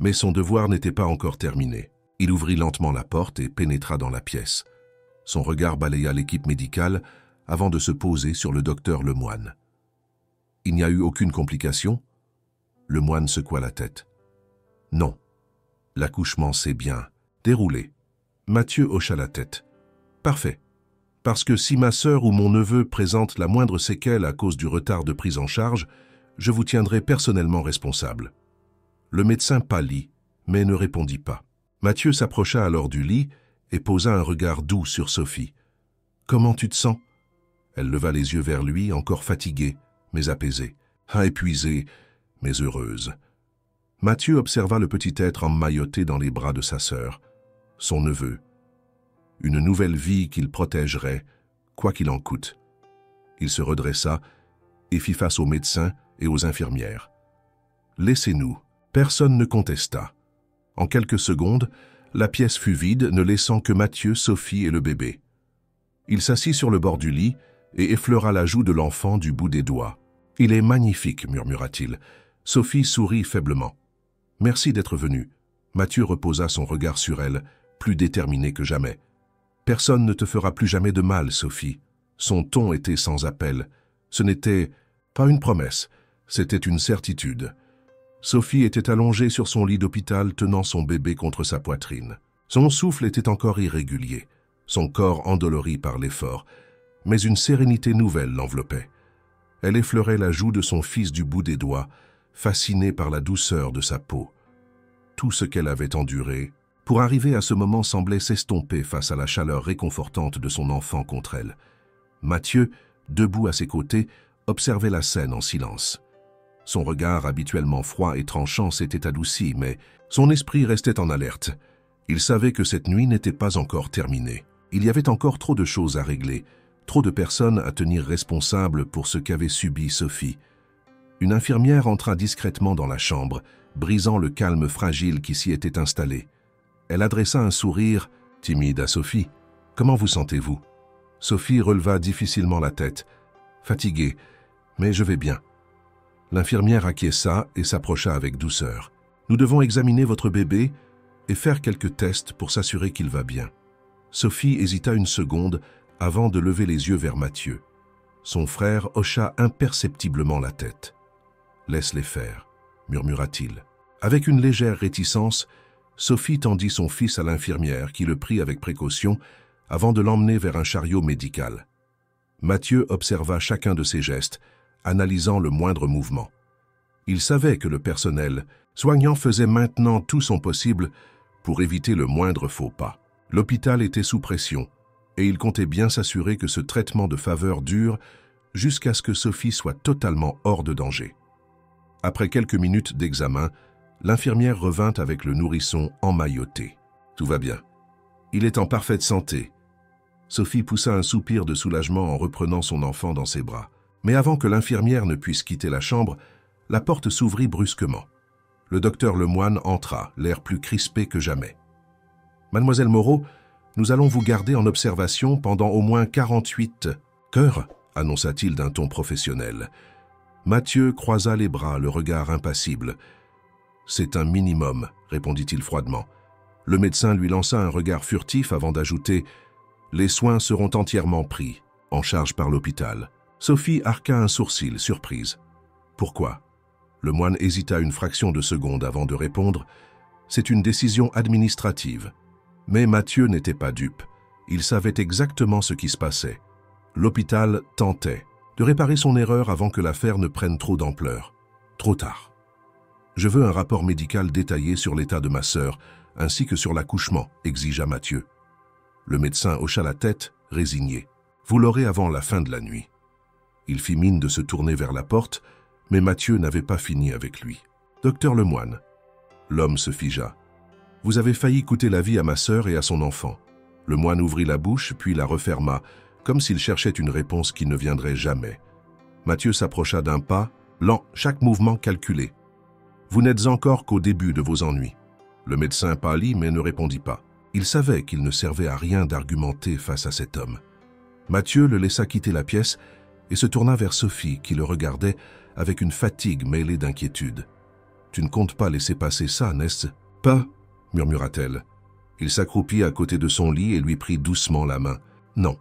mais son devoir n'était pas encore terminé. Il ouvrit lentement la porte et pénétra dans la pièce. Son regard balaya l'équipe médicale avant de se poser sur le docteur Lemoine. « Il n'y a eu aucune complication ?» Le moine secoua la tête. « Non. L'accouchement s'est bien déroulé. » Mathieu hocha la tête. « Parfait. Parce que si ma sœur ou mon neveu présente la moindre séquelle à cause du retard de prise en charge, je vous tiendrai personnellement responsable. » Le médecin pâlit, mais ne répondit pas. Mathieu s'approcha alors du lit et posa un regard doux sur Sophie. « Comment tu te sens ?» Elle leva les yeux vers lui, encore fatiguée, mais apaisée. Ah, épuisée, mais heureuse. Mathieu observa le petit être emmailloté dans les bras de sa sœur, son neveu. Une nouvelle vie qu'il protégerait, quoi qu'il en coûte. Il se redressa et fit face aux médecins et aux infirmières. « Laissez-nous. » Personne ne contesta. En quelques secondes, la pièce fut vide, ne laissant que Mathieu, Sophie et le bébé. Il s'assit sur le bord du lit et effleura la joue de l'enfant du bout des doigts. « Il est magnifique, » murmura-t-il. Sophie sourit faiblement. « Merci d'être venue. » Mathieu reposa son regard sur elle, plus déterminé que jamais. « Personne ne te fera plus jamais de mal, Sophie. » Son ton était sans appel. Ce n'était pas une promesse, c'était une certitude. Sophie était allongée sur son lit d'hôpital, tenant son bébé contre sa poitrine. Son souffle était encore irrégulier, son corps endolori par l'effort, mais une sérénité nouvelle l'enveloppait. Elle effleurait la joue de son fils du bout des doigts, fascinée par la douceur de sa peau. Tout ce qu'elle avait enduré, pour arriver à ce moment, semblait s'estomper face à la chaleur réconfortante de son enfant contre elle. Mathieu, debout à ses côtés, observait la scène en silence. Son regard habituellement froid et tranchant s'était adouci, mais son esprit restait en alerte. Il savait que cette nuit n'était pas encore terminée. Il y avait encore trop de choses à régler, trop de personnes à tenir responsables pour ce qu'avait subi Sophie. Une infirmière entra discrètement dans la chambre, brisant le calme fragile qui s'y était installé. Elle adressa un sourire timide à Sophie. « Comment vous sentez-vous » Sophie releva difficilement la tête. « Fatiguée, mais je vais bien. » L'infirmière acquiesça et s'approcha avec douceur. « Nous devons examiner votre bébé. et faire quelques tests pour s'assurer qu'il va bien. Sophie hésita une seconde avant de lever les yeux vers Mathieu. Son frère hocha imperceptiblement la tête. « Laisse-les faire », murmura-t-il. Avec une légère réticence, Sophie tendit son fils à l'infirmière qui le prit avec précaution avant de l'emmener vers un chariot médical. Mathieu observa chacun de ses gestes, analysant le moindre mouvement. Il savait que le personnel soignant faisait maintenant tout son possible pour éviter le moindre faux pas. L'hôpital était sous pression et il comptait bien s'assurer que ce traitement de faveur dure jusqu'à ce que Sophie soit totalement hors de danger. Après quelques minutes d'examen, l'infirmière revint avec le nourrisson emmailloté. « Tout va bien. Il est en parfaite santé. » Sophie poussa un soupir de soulagement en reprenant son enfant dans ses bras. Mais avant que l'infirmière ne puisse quitter la chambre, la porte s'ouvrit brusquement. Le docteur Lemoine entra, l'air plus crispé que jamais. « Mademoiselle Moreau, nous allons vous garder en observation pendant au moins 48 heures, » annonça-t-il d'un ton professionnel. Mathieu croisa les bras, le regard impassible. « C'est un minimum, » répondit-il froidement. Le médecin lui lança un regard furtif avant d'ajouter « Les soins seront entièrement pris, en charge par l'hôpital. » Sophie arqua un sourcil, surprise. « Pourquoi ?» Le moine hésita une fraction de seconde avant de répondre « C'est une décision administrative. » Mais Mathieu n'était pas dupe. Il savait exactement ce qui se passait. L'hôpital tentait de réparer son erreur avant que l'affaire ne prenne trop d'ampleur. Trop tard. « Je veux un rapport médical détaillé sur l'état de ma sœur, ainsi que sur l'accouchement, » exigea Mathieu. Le médecin hocha la tête, résigné. « Vous l'aurez avant la fin de la nuit. » Il fit mine de se tourner vers la porte, mais Mathieu n'avait pas fini avec lui. « Docteur Lemoine. » L'homme se figea. « Vous avez failli coûter la vie à ma sœur et à son enfant. » Le moine ouvrit la bouche, puis la referma, comme s'il cherchait une réponse qui ne viendrait jamais. Mathieu s'approcha d'un pas, lent, chaque mouvement calculé. « Vous n'êtes encore qu'au début de vos ennuis. » Le médecin pâlit, mais ne répondit pas. Il savait qu'il ne servait à rien d'argumenter face à cet homme. Mathieu le laissa quitter la pièce et se tourna vers Sophie, qui le regardait avec une fatigue mêlée d'inquiétude. « Tu ne comptes pas laisser passer ça, n'est-ce pas ?» murmura-t-elle. Il s'accroupit à côté de son lit et lui prit doucement la main. « Non. »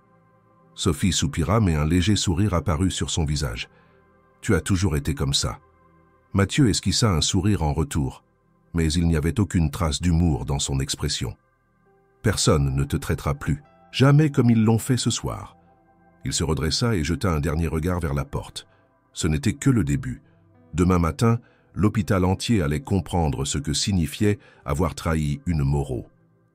Sophie soupira, mais un léger sourire apparut sur son visage. « Tu as toujours été comme ça. » Mathieu esquissa un sourire en retour, mais il n'y avait aucune trace d'humour dans son expression. « Personne ne te traitera plus, jamais comme ils l'ont fait ce soir. » Il se redressa et jeta un dernier regard vers la porte. Ce n'était que le début. Demain matin, l'hôpital entier allait comprendre ce que signifiait avoir trahi une Moreau.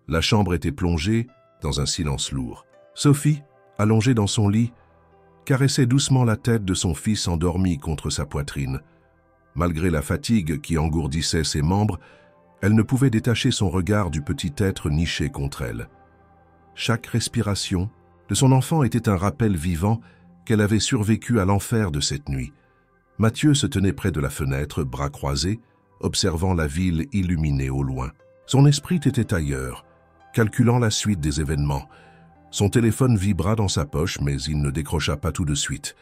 La chambre était plongée dans un silence lourd. Sophie, allongée dans son lit, caressait doucement la tête de son fils endormi contre sa poitrine. Malgré la fatigue qui engourdissait ses membres, elle ne pouvait détacher son regard du petit être niché contre elle. Chaque respiration de son enfant était un rappel vivant qu'elle avait survécu à l'enfer de cette nuit. Mathieu se tenait près de la fenêtre, bras croisés, observant la ville illuminée au loin. Son esprit était ailleurs, calculant la suite des événements. Son téléphone vibra dans sa poche, mais il ne décrocha pas tout de suite.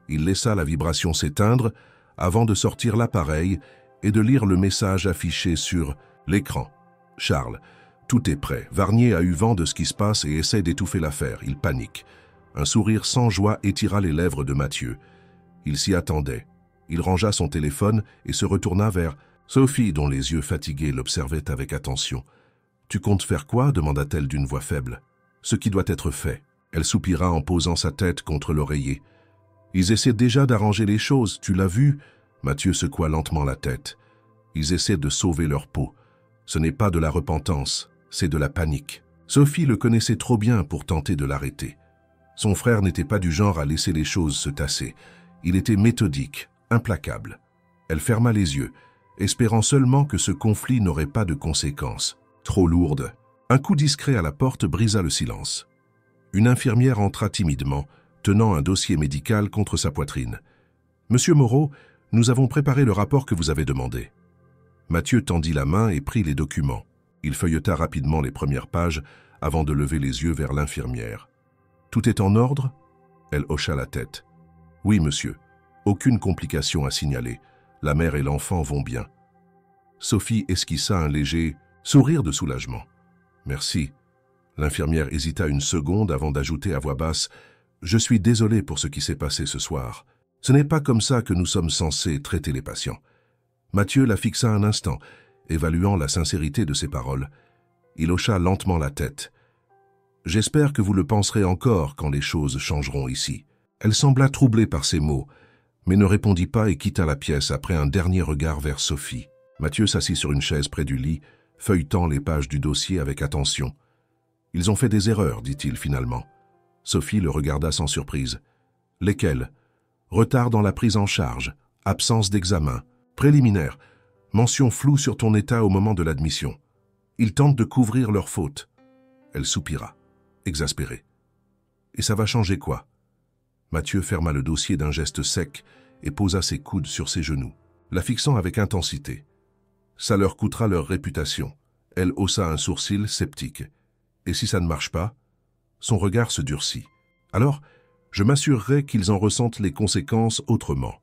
Il laissa la vibration s'éteindre avant de sortir l'appareil et de lire le message affiché sur l'écran. « Charles, tout est prêt. Varnier a eu vent de ce qui se passe et essaie d'étouffer l'affaire. Il panique. » Un sourire sans joie étira les lèvres de Mathieu. Il s'y attendait. Il rangea son téléphone et se retourna vers Sophie, dont les yeux fatigués l'observaient avec attention. « Tu comptes faire quoi ?» demanda-t-elle d'une voix faible. « Ce qui doit être fait. » Elle soupira en posant sa tête contre l'oreiller. « Ils essaient déjà d'arranger les choses, tu l'as vu ?» Mathieu secoua lentement la tête. « Ils essaient de sauver leur peau. Ce n'est pas de la repentance, c'est de la panique. » Sophie le connaissait trop bien pour tenter de l'arrêter. Son frère n'était pas du genre à laisser les choses se tasser. Il était méthodique, implacable. Elle ferma les yeux, espérant seulement que ce conflit n'aurait pas de conséquences. Trop lourde. Un coup discret à la porte brisa le silence. Une infirmière entra timidement, tenant un dossier médical contre sa poitrine. « Monsieur Moreau, nous avons préparé le rapport que vous avez demandé. » Mathieu tendit la main et prit les documents. Il feuilleta rapidement les premières pages avant de lever les yeux vers l'infirmière. « Tout est en ordre ?» Elle hocha la tête. « Oui, monsieur. Aucune complication à signaler. La mère et l'enfant vont bien. » Sophie esquissa un léger Sourire de soulagement. Merci. L'infirmière hésita une seconde avant d'ajouter à voix basse « Je suis désolé pour ce qui s'est passé ce soir. Ce n'est pas comme ça que nous sommes censés traiter les patients. » Mathieu la fixa un instant, évaluant la sincérité de ses paroles. Il hocha lentement la tête. « J'espère que vous le penserez encore quand les choses changeront ici. » Elle sembla troublée par ces mots, mais ne répondit pas et quitta la pièce après un dernier regard vers Sophie. Mathieu s'assit sur une chaise près du lit, feuilletant les pages du dossier avec attention. « Ils ont fait des erreurs, dit-il finalement. » Sophie le regarda sans surprise. « Lesquelles ? Retard dans la prise en charge, absence d'examen, préliminaire, mention floue sur ton état au moment de l'admission. Ils tentent de couvrir leurs fautes. » Elle soupira, exaspérée. « Et ça va changer quoi ?» Mathieu ferma le dossier d'un geste sec et posa ses coudes sur ses genoux, la fixant avec intensité. « Ça leur coûtera leur réputation. » Elle haussa un sourcil sceptique. « Et si ça ne marche pas ?» Son regard se durcit. « Alors, je m'assurerai qu'ils en ressentent les conséquences autrement. »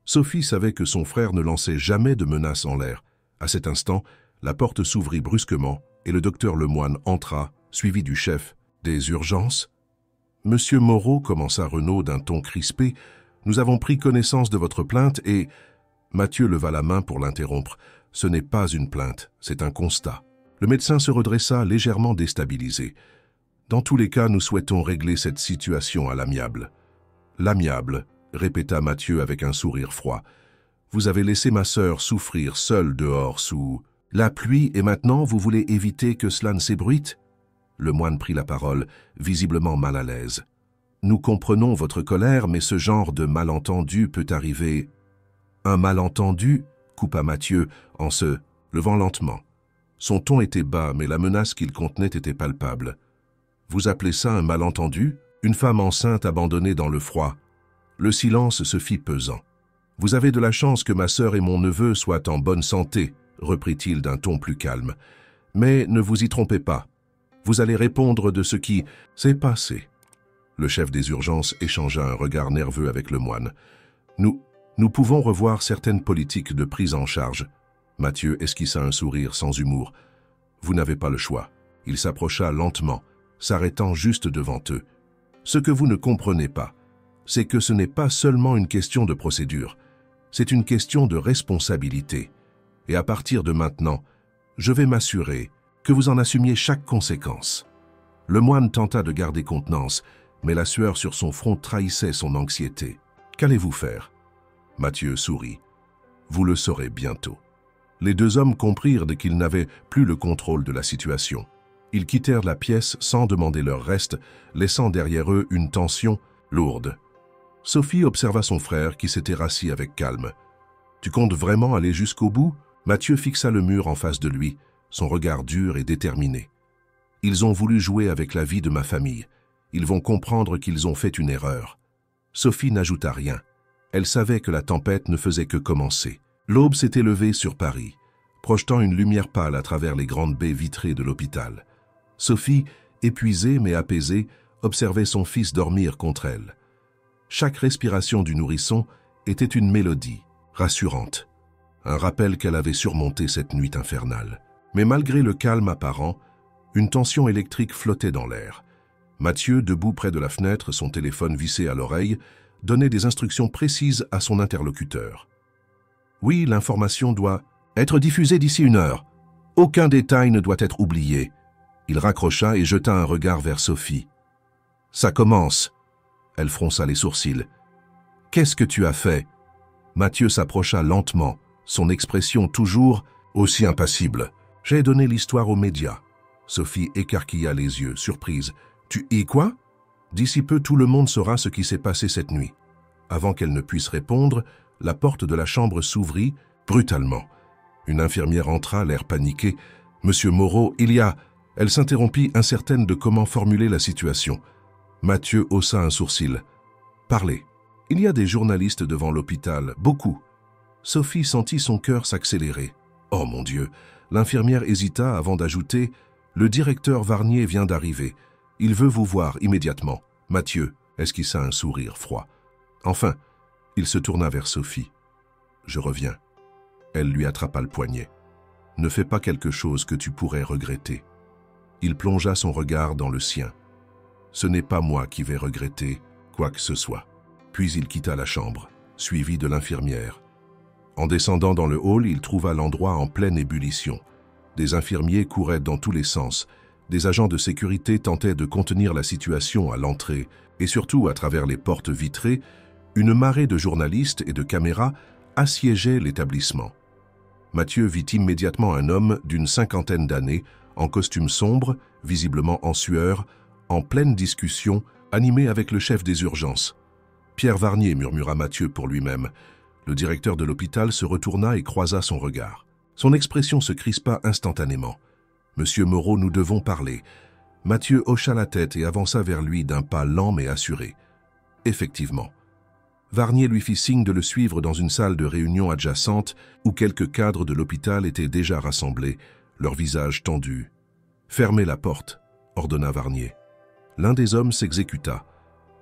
Sophie savait que son frère ne lançait jamais de menaces en l'air. À cet instant, la porte s'ouvrit brusquement et le docteur Lemoine entra, suivi du chef. « Des urgences ?» « Monsieur Moreau, commença Renaud d'un ton crispé, nous avons pris connaissance de votre plainte et... » Mathieu leva la main pour l'interrompre. « Ce n'est pas une plainte, c'est un constat. » Le médecin se redressa légèrement déstabilisé. « Dans tous les cas, nous souhaitons régler cette situation à l'amiable. »« L'amiable » répéta Mathieu avec un sourire froid. « Vous avez laissé ma sœur souffrir seule dehors sous la pluie et maintenant vous voulez éviter que cela ne s'ébruite ?» Le moine prit la parole, visiblement mal à l'aise. « Nous comprenons votre colère, mais ce genre de malentendu peut arriver. »« Un malentendu ?» coupa Mathieu en se levant lentement. Son ton était bas, mais la menace qu'il contenait était palpable. « Vous appelez ça un malentendu ? Une femme enceinte abandonnée dans le froid. » Le silence se fit pesant. « Vous avez de la chance que ma sœur et mon neveu soient en bonne santé, » reprit-il d'un ton plus calme. « Mais ne vous y trompez pas. Vous allez répondre de ce qui s'est passé. » Le chef des urgences échangea un regard nerveux avec le moine. « Nous pouvons revoir certaines politiques de prise en charge. » Mathieu esquissa un sourire sans humour. « Vous n'avez pas le choix. » Il s'approcha lentement, s'arrêtant juste devant eux. « Ce que vous ne comprenez pas, c'est que ce n'est pas seulement une question de procédure, c'est une question de responsabilité. Et à partir de maintenant, je vais m'assurer que vous en assumiez chaque conséquence. » Le moine tenta de garder contenance, mais la sueur sur son front trahissait son anxiété. « Qu'allez-vous faire ?» Mathieu sourit. « Vous le saurez bientôt. » Les deux hommes comprirent qu'ils n'avaient plus le contrôle de la situation. Ils quittèrent la pièce sans demander leur reste, laissant derrière eux une tension lourde. Sophie observa son frère qui s'était rassis avec calme. « Tu comptes vraiment aller jusqu'au bout ?» Mathieu fixa le mur en face de lui, son regard dur et déterminé. « Ils ont voulu jouer avec la vie de ma famille. Ils vont comprendre qu'ils ont fait une erreur. » Sophie n'ajouta rien. Elle savait que la tempête ne faisait que commencer. L'aube s'était levée sur Paris, projetant une lumière pâle à travers les grandes baies vitrées de l'hôpital. Sophie, épuisée mais apaisée, observait son fils dormir contre elle. Chaque respiration du nourrisson était une mélodie, rassurante, un rappel qu'elle avait surmonté cette nuit infernale. Mais malgré le calme apparent, une tension électrique flottait dans l'air. Mathieu, debout près de la fenêtre, son téléphone vissé à l'oreille, donnait des instructions précises à son interlocuteur. « Oui, l'information doit être diffusée d'ici 1 heure. Aucun détail ne doit être oublié. » Il raccrocha et jeta un regard vers Sophie. « Ça commence. » Elle fronça les sourcils. « Qu'est-ce que tu as fait ?» Mathieu s'approcha lentement, son expression toujours aussi impassible. « J'ai donné l'histoire aux médias. » Sophie écarquilla les yeux, surprise. « Tu y quoi ?» D'ici peu, tout le monde saura ce qui s'est passé cette nuit. Avant qu'elle ne puisse répondre, la porte de la chambre s'ouvrit brutalement. Une infirmière entra, l'air paniqué. « Monsieur Moreau, il y a... » Elle s'interrompit, incertaine de comment formuler la situation. Mathieu haussa un sourcil. « Parlez. Il y a des journalistes devant l'hôpital, beaucoup. » Sophie sentit son cœur s'accélérer. « Oh mon Dieu !» L'infirmière hésita avant d'ajouter « Le directeur Varnier vient d'arriver. Il veut vous voir immédiatement. » Mathieu esquissa un sourire froid. Enfin, il se tourna vers Sophie. « Je reviens. » Elle lui attrapa le poignet. « Ne fais pas quelque chose que tu pourrais regretter. Il plongea son regard dans le sien. Ce n'est pas moi qui vais regretter quoi que ce soit. Puis il quitta la chambre, suivi de l'infirmière. En descendant dans le hall, il trouva l'endroit en pleine ébullition. Des infirmiers couraient dans tous les sens. Des agents de sécurité tentaient de contenir la situation à l'entrée. Et surtout, à travers les portes vitrées, une marée de journalistes et de caméras assiégeait l'établissement. Mathieu vit immédiatement un homme d'une 50aine d'années, en costume sombre, visiblement en sueur, en pleine discussion, animé avec le chef des urgences. « Pierre Varnier », murmura Mathieu pour lui-même. Le directeur de l'hôpital se retourna et croisa son regard. Son expression se crispa instantanément. « Monsieur Moreau, nous devons parler. » Mathieu hocha la tête et avança vers lui d'un pas lent mais assuré. Effectivement. Varnier lui fit signe de le suivre dans une salle de réunion adjacente où quelques cadres de l'hôpital étaient déjà rassemblés, leurs visages tendus. « Fermez la porte », ordonna Varnier. L'un des hommes s'exécuta.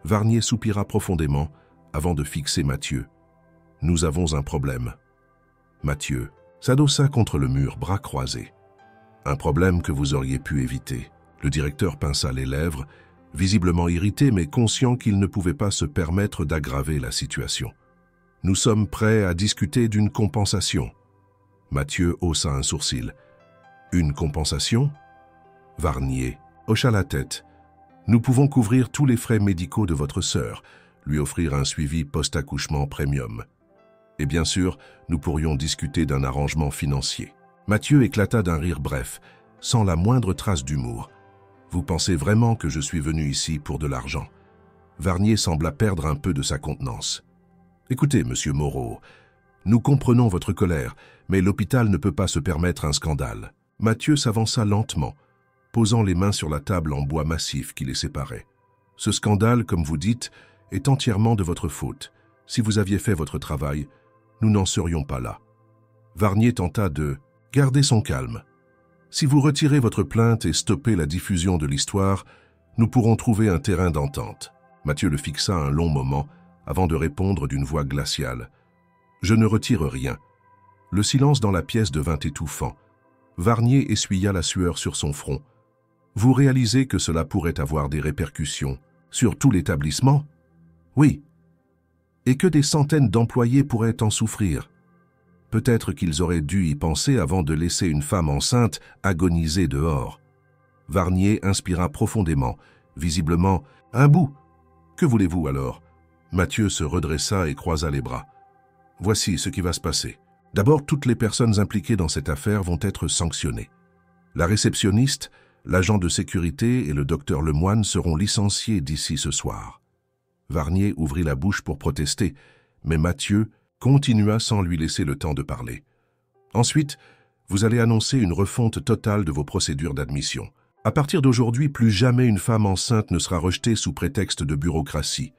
Varnier soupira profondément avant de fixer Mathieu. « Nous avons un problème. » Mathieu s'adossa contre le mur, bras croisés. « Un problème que vous auriez pu éviter. » Le directeur pinça les lèvres, visiblement irrité mais conscient qu'il ne pouvait pas se permettre d'aggraver la situation. « Nous sommes prêts à discuter d'une compensation. » Mathieu haussa un sourcil. « Une compensation ?» Varnier hocha la tête. « Nous pouvons couvrir tous les frais médicaux de votre sœur, lui offrir un suivi post-accouchement premium. Et bien sûr, nous pourrions discuter d'un arrangement financier. » Mathieu éclata d'un rire bref, sans la moindre trace d'humour. « Vous pensez vraiment que je suis venu ici pour de l'argent ?» Varnier sembla perdre un peu de sa contenance. « Écoutez, monsieur Moreau, nous comprenons votre colère, mais l'hôpital ne peut pas se permettre un scandale. » Mathieu s'avança lentement, posant les mains sur la table en bois massif qui les séparait. « Ce scandale, comme vous dites, est entièrement de votre faute. Si vous aviez fait votre travail, nous n'en serions pas là. » Varnier tenta de garder son calme. « Si vous retirez votre plainte et stoppez la diffusion de l'histoire, nous pourrons trouver un terrain d'entente. » Mathieu le fixa un long moment avant de répondre d'une voix glaciale. « Je ne retire rien. » Le silence dans la pièce devint étouffant. Varnier essuya la sueur sur son front. « Vous réalisez que cela pourrait avoir des répercussions sur tout l'établissement ? » « Oui. Et que des centaines d'employés pourraient en souffrir. Peut-être qu'ils auraient dû y penser avant de laisser une femme enceinte agoniser dehors. » Varnier inspira profondément, visiblement « Un bout. Que voulez-vous alors ?» Mathieu se redressa et croisa les bras. « Voici ce qui va se passer. D'abord, toutes les personnes impliquées dans cette affaire vont être sanctionnées. La réceptionniste, l'agent de sécurité et le docteur Lemoine seront licenciés d'ici ce soir. » Varnier ouvrit la bouche pour protester, mais Mathieu continua sans lui laisser le temps de parler. « Ensuite, vous allez annoncer une refonte totale de vos procédures d'admission. À partir d'aujourd'hui, plus jamais une femme enceinte ne sera rejetée sous prétexte de bureaucratie. »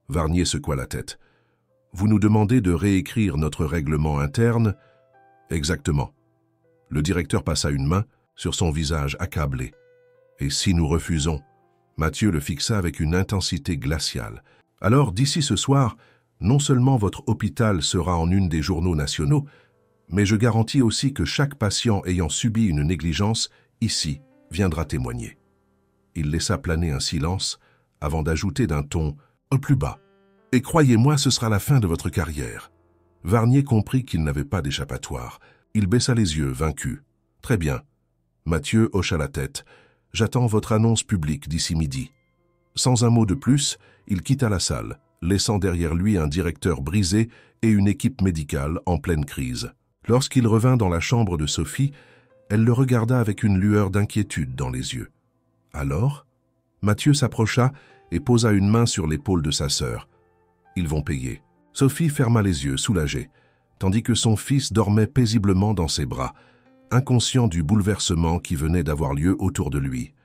Varnier secoua la tête. « Vous nous demandez de réécrire notre règlement interne ? » « Exactement. » Le directeur passa une main sur son visage accablé. « Et si nous refusons ?» Mathieu le fixa avec une intensité glaciale. « Alors, d'ici ce soir, non seulement votre hôpital sera en une des journaux nationaux, mais je garantis aussi que chaque patient ayant subi une négligence, ici, viendra témoigner. » Il laissa planer un silence avant d'ajouter d'un ton au plus bas. « Et croyez-moi, ce sera la fin de votre carrière. » Varnier comprit qu'il n'avait pas d'échappatoire. Il baissa les yeux, vaincu. « Très bien. » Mathieu hocha la tête. « J'attends votre annonce publique d'ici midi. » Sans un mot de plus, il quitta la salle, laissant derrière lui un directeur brisé et une équipe médicale en pleine crise. Lorsqu'il revint dans la chambre de Sophie, elle le regarda avec une lueur d'inquiétude dans les yeux. « Alors ?» Mathieu s'approcha et posa une main sur l'épaule de sa sœur. « Ils vont payer. » Sophie ferma les yeux, soulagée, tandis que son fils dormait paisiblement dans ses bras, inconscient du bouleversement qui venait d'avoir lieu autour de lui.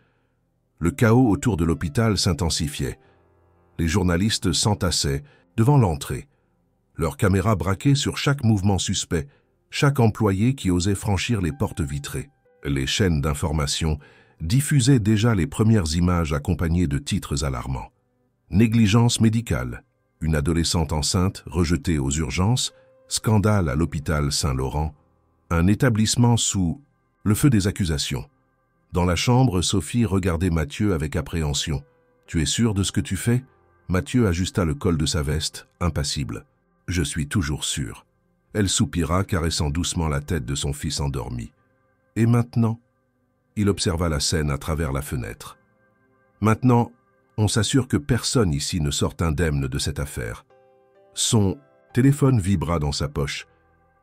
Le chaos autour de l'hôpital s'intensifiait. Les journalistes s'entassaient devant l'entrée, leurs caméras braquées sur chaque mouvement suspect, chaque employé qui osait franchir les portes vitrées. Les chaînes d'information diffusaient déjà les premières images accompagnées de titres alarmants. Négligence médicale, une adolescente enceinte rejetée aux urgences, scandale à l'hôpital Saint-Laurent. Un établissement sous le feu des accusations. Dans la chambre, Sophie regardait Mathieu avec appréhension. « Tu es sûr de ce que tu fais ?» Mathieu ajusta le col de sa veste, impassible. « Je suis toujours sûr. » Elle soupira, caressant doucement la tête de son fils endormi. « Et maintenant ?» Il observa la scène à travers la fenêtre. « Maintenant, on s'assure que personne ici ne sorte indemne de cette affaire. » Son téléphone vibra dans sa poche.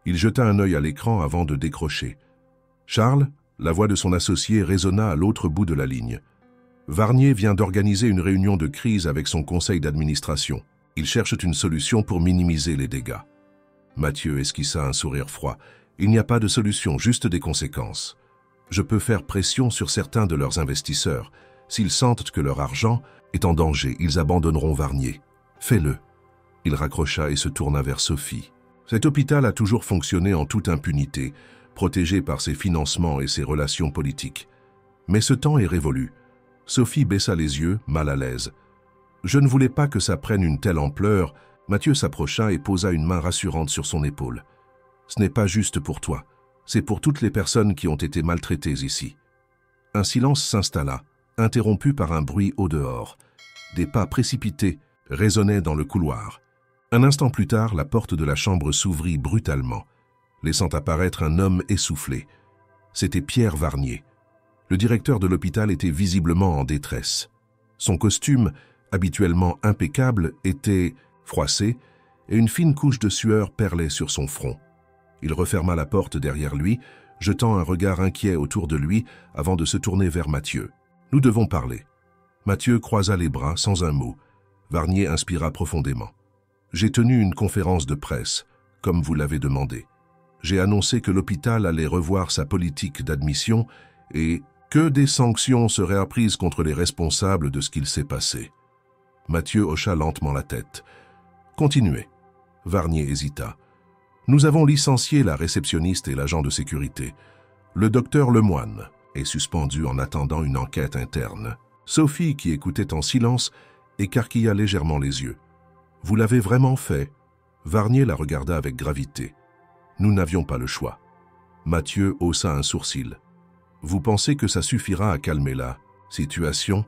Il jeta un œil à l'écran avant de décrocher. « Charles ?» La voix de son associé résonna à l'autre bout de la ligne. « Varnier vient d'organiser une réunion de crise avec son conseil d'administration. Ils cherchent une solution pour minimiser les dégâts. » Mathieu esquissa un sourire froid. « Il n'y a pas de solution, juste des conséquences. Je peux faire pression sur certains de leurs investisseurs. S'ils sentent que leur argent est en danger, ils abandonneront Varnier. Fais-le. » Il raccrocha et se tourna vers Sophie. Cet hôpital a toujours fonctionné en toute impunité, protégé par ses financements et ses relations politiques. Mais ce temps est révolu. Sophie baissa les yeux, mal à l'aise. Je ne voulais pas que ça prenne une telle ampleur. Mathieu s'approcha et posa une main rassurante sur son épaule. Ce n'est pas juste pour toi. C'est pour toutes les personnes qui ont été maltraitées ici. Un silence s'installa, interrompu par un bruit au dehors. Des pas précipités résonnaient dans le couloir. Un instant plus tard, la porte de la chambre s'ouvrit brutalement, laissant apparaître un homme essoufflé. C'était Pierre Varnier. Le directeur de l'hôpital était visiblement en détresse. Son costume, habituellement impeccable, était froissé et une fine couche de sueur perlait sur son front. Il referma la porte derrière lui, jetant un regard inquiet autour de lui avant de se tourner vers Mathieu. « Nous devons parler. » Mathieu croisa les bras sans un mot. Varnier inspira profondément. « J'ai tenu une conférence de presse, comme vous l'avez demandé. J'ai annoncé que l'hôpital allait revoir sa politique d'admission et que des sanctions seraient prises contre les responsables de ce qu'il s'est passé. » Mathieu hocha lentement la tête. « Continuez. » Varnier hésita. « Nous avons licencié la réceptionniste et l'agent de sécurité. Le docteur Lemoine est suspendu en attendant une enquête interne. » Sophie, qui écoutait en silence, écarquilla légèrement les yeux. « Vous l'avez vraiment fait ?» Varnier la regarda avec gravité. « Nous n'avions pas le choix. » Mathieu haussa un sourcil. « Vous pensez que ça suffira à calmer la situation ?»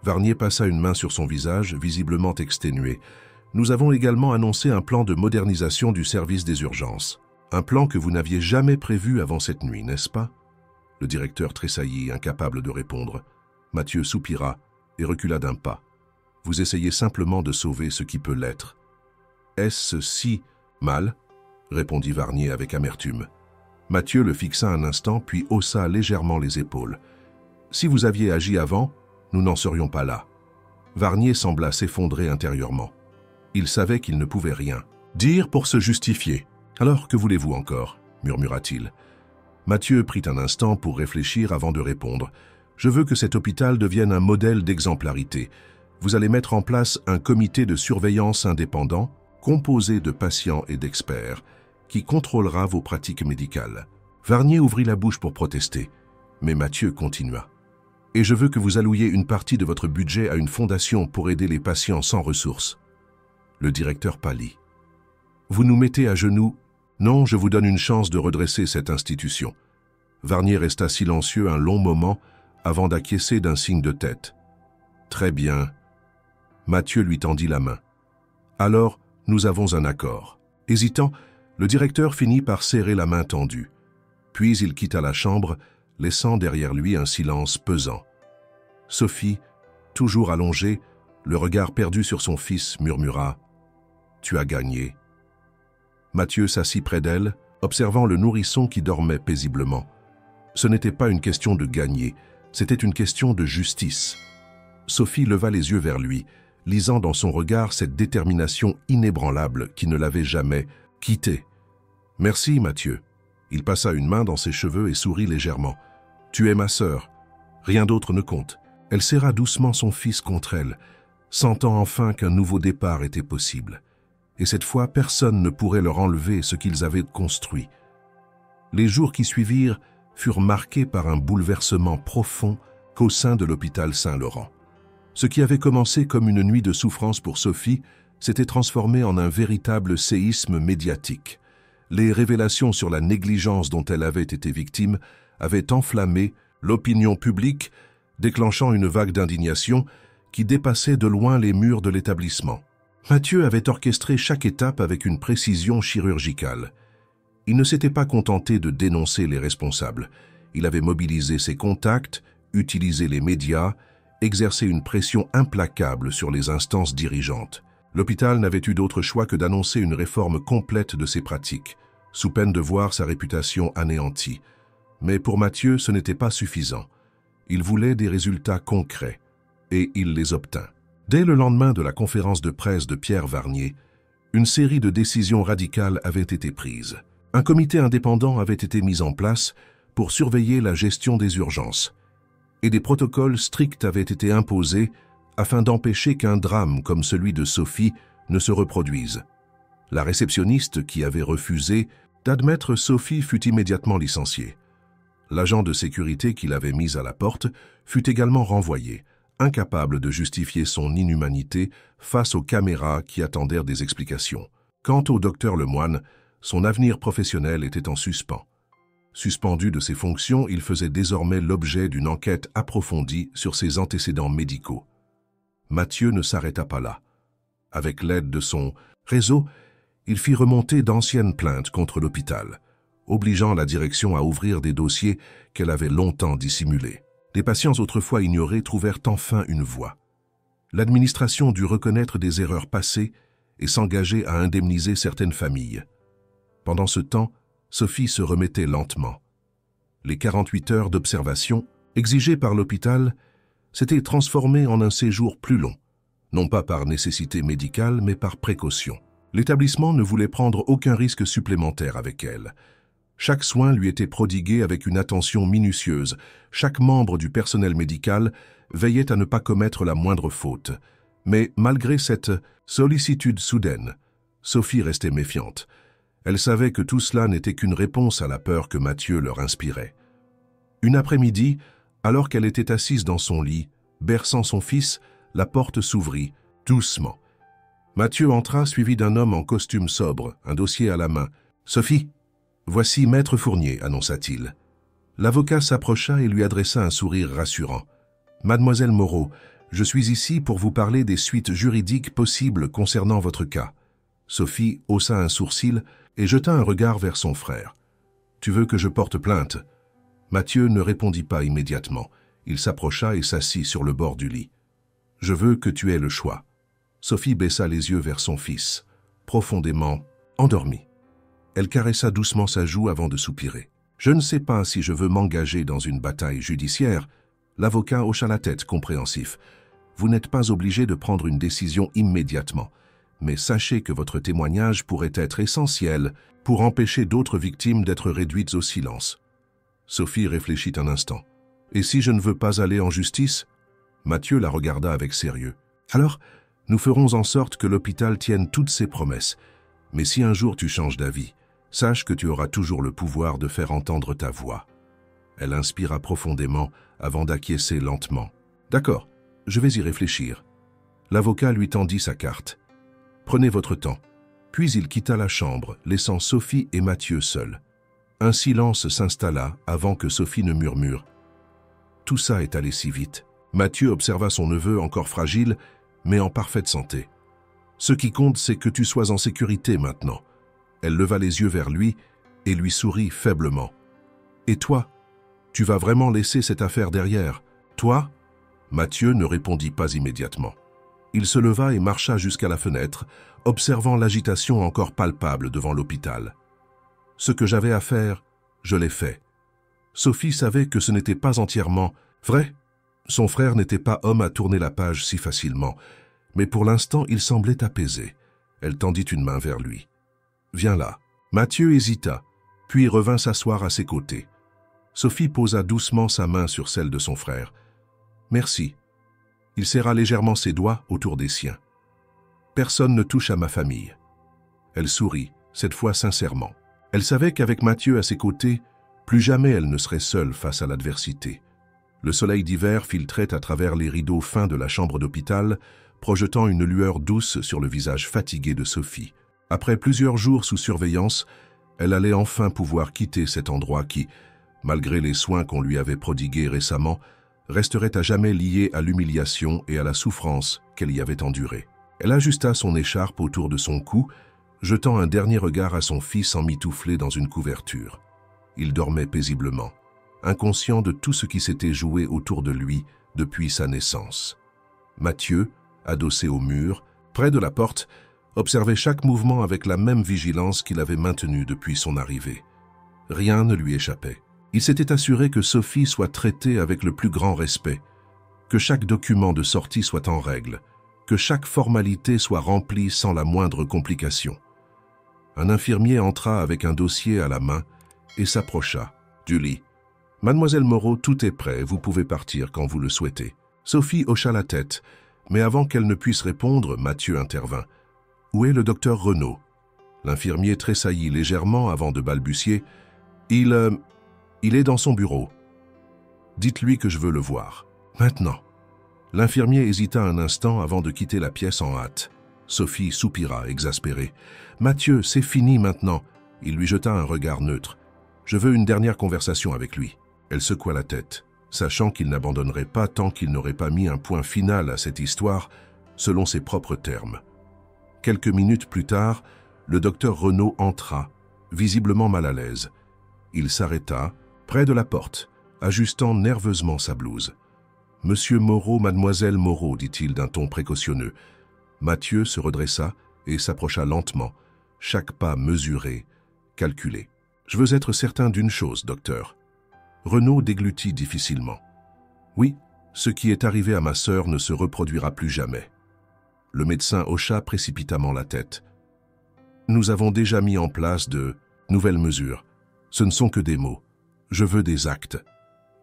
Varnier passa une main sur son visage, visiblement exténué. « Nous avons également annoncé un plan de modernisation du service des urgences. Un plan que vous n'aviez jamais prévu avant cette nuit, n'est-ce pas ?» Le directeur tressaillit, incapable de répondre. Mathieu soupira et recula d'un pas. « Vous essayez simplement de sauver ce qui peut l'être. »« Est-ce si mal ?» répondit Varnier avec amertume. Mathieu le fixa un instant, puis haussa légèrement les épaules. « Si vous aviez agi avant, nous n'en serions pas là. » Varnier sembla s'effondrer intérieurement. Il savait qu'il ne pouvait rien dire pour se justifier. « Alors, que voulez-vous encore ?» murmura-t-il. Mathieu prit un instant pour réfléchir avant de répondre. « Je veux que cet hôpital devienne un modèle d'exemplarité. Vous allez mettre en place un comité de surveillance indépendant, composé de patients et d'experts, qui contrôlera vos pratiques médicales. » Varnier ouvrit la bouche pour protester, mais Mathieu continua. « Et je veux que vous allouiez une partie de votre budget à une fondation pour aider les patients sans ressources. » Le directeur pâlit. « Vous nous mettez à genoux. Non, je vous donne une chance de redresser cette institution. » Varnier resta silencieux un long moment avant d'acquiescer d'un signe de tête. « Très bien. » Mathieu lui tendit la main. « Alors, nous avons un accord. » Hésitant, le directeur finit par serrer la main tendue. Puis il quitta la chambre, laissant derrière lui un silence pesant. Sophie, toujours allongée, le regard perdu sur son fils, murmura « Tu as gagné. » Mathieu s'assit près d'elle, observant le nourrisson qui dormait paisiblement. Ce n'était pas une question de gagner, c'était une question de justice. Sophie leva les yeux vers lui, lisant dans son regard cette détermination inébranlable qui ne l'avait jamais quitté. « Merci, Mathieu. » Il passa une main dans ses cheveux et sourit légèrement. « Tu es ma sœur. Rien d'autre ne compte. » Elle serra doucement son fils contre elle, sentant enfin qu'un nouveau départ était possible. Et cette fois, personne ne pourrait leur enlever ce qu'ils avaient construit. Les jours qui suivirent furent marqués par un bouleversement profond qu'au sein de l'hôpital Saint-Laurent. Ce qui avait commencé comme une nuit de souffrance pour Sophie s'était transformé en un véritable séisme médiatique. Les révélations sur la négligence dont elle avait été victime avaient enflammé l'opinion publique, déclenchant une vague d'indignation qui dépassait de loin les murs de l'établissement. Mathieu avait orchestré chaque étape avec une précision chirurgicale. Il ne s'était pas contenté de dénoncer les responsables. Il avait mobilisé ses contacts, utilisé les médias, exercé une pression implacable sur les instances dirigeantes. L'hôpital n'avait eu d'autre choix que d'annoncer une réforme complète de ses pratiques, sous peine de voir sa réputation anéantie. Mais pour Mathieu, ce n'était pas suffisant. Il voulait des résultats concrets, et il les obtint. Dès le lendemain de la conférence de presse de Pierre Varnier, une série de décisions radicales avait été prises. Un comité indépendant avait été mis en place pour surveiller la gestion des urgences, et des protocoles stricts avaient été imposés afin d'empêcher qu'un drame comme celui de Sophie ne se reproduise. La réceptionniste qui avait refusé d'admettre Sophie fut immédiatement licenciée. L'agent de sécurité qui l'avait mise à la porte fut également renvoyé, incapable de justifier son inhumanité face aux caméras qui attendèrent des explications. Quant au docteur Lemoine, son avenir professionnel était en suspens. Suspendu de ses fonctions, il faisait désormais l'objet d'une enquête approfondie sur ses antécédents médicaux. Mathieu ne s'arrêta pas là. Avec l'aide de son réseau, il fit remonter d'anciennes plaintes contre l'hôpital, obligeant la direction à ouvrir des dossiers qu'elle avait longtemps dissimulés. Les patients autrefois ignorés trouvèrent enfin une voie. L'administration dut reconnaître des erreurs passées et s'engager à indemniser certaines familles. Pendant ce temps, Sophie se remettait lentement. Les 48 heures d'observation, exigées par l'hôpital, s'étaient transformées en un séjour plus long, non pas par nécessité médicale, mais par précaution. L'établissement ne voulait prendre aucun risque supplémentaire avec elle. Chaque soin lui était prodigué avec une attention minutieuse. Chaque membre du personnel médical veillait à ne pas commettre la moindre faute. Mais malgré cette sollicitude soudaine, Sophie restait méfiante. Elle savait que tout cela n'était qu'une réponse à la peur que Mathieu leur inspirait. Une après-midi, alors qu'elle était assise dans son lit, berçant son fils, la porte s'ouvrit, doucement. Mathieu entra suivi d'un homme en costume sobre, un dossier à la main. « Sophie, voici Maître Fournier », annonça-t-il. L'avocat s'approcha et lui adressa un sourire rassurant. « Mademoiselle Moreau, je suis ici pour vous parler des suites juridiques possibles concernant votre cas. » Sophie haussa un sourcil et jeta un regard vers son frère. « Tu veux que je porte plainte ?» Mathieu ne répondit pas immédiatement. Il s'approcha et s'assit sur le bord du lit. « Je veux que tu aies le choix. » Sophie baissa les yeux vers son fils, profondément endormie. Elle caressa doucement sa joue avant de soupirer. « Je ne sais pas si je veux m'engager dans une bataille judiciaire. » L'avocat hocha la tête, compréhensif. « Vous n'êtes pas obligé de prendre une décision immédiatement, mais sachez que votre témoignage pourrait être essentiel pour empêcher d'autres victimes d'être réduites au silence. » Sophie réfléchit un instant. « Et si je ne veux pas aller en justice ?» Mathieu la regarda avec sérieux. « Alors, nous ferons en sorte que l'hôpital tienne toutes ses promesses. Mais si un jour tu changes d'avis, sache que tu auras toujours le pouvoir de faire entendre ta voix. » Elle inspira profondément avant d'acquiescer lentement. « D'accord, je vais y réfléchir. » L'avocat lui tendit sa carte. « Prenez votre temps. » Puis il quitta la chambre, laissant Sophie et Mathieu seuls. Un silence s'installa avant que Sophie ne murmure. « Tout ça est allé si vite. » Mathieu observa son neveu encore fragile, mais en parfaite santé. « Ce qui compte, c'est que tu sois en sécurité maintenant. » Elle leva les yeux vers lui et lui sourit faiblement. « Et toi, tu vas vraiment laisser cette affaire derrière, toi ?» Mathieu ne répondit pas immédiatement. Il se leva et marcha jusqu'à la fenêtre, observant l'agitation encore palpable devant l'hôpital. « Ce que j'avais à faire, je l'ai fait. » Sophie savait que ce n'était pas entièrement vrai. Son frère n'était pas homme à tourner la page si facilement, mais pour l'instant il semblait apaisé. Elle tendit une main vers lui. « Viens là. » Mathieu hésita, puis revint s'asseoir à ses côtés. Sophie posa doucement sa main sur celle de son frère. « Merci. » Il serra légèrement ses doigts autour des siens. « Personne ne touche à ma famille. » Elle sourit, cette fois sincèrement. Elle savait qu'avec Mathieu à ses côtés, plus jamais elle ne serait seule face à l'adversité. Le soleil d'hiver filtrait à travers les rideaux fins de la chambre d'hôpital, projetant une lueur douce sur le visage fatigué de Sophie. Après plusieurs jours sous surveillance, Elle allait enfin pouvoir quitter cet endroit qui, malgré les soins qu'on lui avait prodigués récemment, resterait à jamais lié à l'humiliation et à la souffrance qu'elle y avait endurée. Elle ajusta son écharpe autour de son cou, jetant un dernier regard à son fils emmitouflé dans une couverture. Il dormait paisiblement, inconscient de tout ce qui s'était joué autour de lui depuis sa naissance. Mathieu, adossé au mur, près de la porte, observait chaque mouvement avec la même vigilance qu'il avait maintenue depuis son arrivée. Rien ne lui échappait. Il s'était assuré que Sophie soit traitée avec le plus grand respect, que chaque document de sortie soit en règle, que chaque formalité soit remplie sans la moindre complication. Un infirmier entra avec un dossier à la main et s'approcha du lit. « Mademoiselle Moreau, tout est prêt, vous pouvez partir quand vous le souhaitez. » Sophie hocha la tête, mais avant qu'elle ne puisse répondre, Mathieu intervint. « Où est le docteur Renaud ?» L'infirmier tressaillit légèrement avant de balbutier. « Il est dans son bureau. Dites-lui que je veux le voir. Maintenant. » L'infirmier hésita un instant avant de quitter la pièce en hâte. Sophie soupira, exaspérée. « Mathieu, c'est fini maintenant. » Il lui jeta un regard neutre. « Je veux une dernière conversation avec lui. » Elle secoua la tête, sachant qu'il n'abandonnerait pas tant qu'il n'aurait pas mis un point final à cette histoire, selon ses propres termes. Quelques minutes plus tard, le docteur Renaud entra, visiblement mal à l'aise. Il s'arrêta, près de la porte, ajustant nerveusement sa blouse. « Monsieur Moreau, mademoiselle Moreau, dit-il d'un ton précautionneux. » Mathieu se redressa et s'approcha lentement, chaque pas mesuré, calculé. « Je veux être certain d'une chose, docteur. » Renaud déglutit difficilement. « Oui, ce qui est arrivé à ma sœur ne se reproduira plus jamais. » Le médecin hocha précipitamment la tête. « Nous avons déjà mis en place de nouvelles mesures. Ce ne sont que des mots. Je veux des actes. »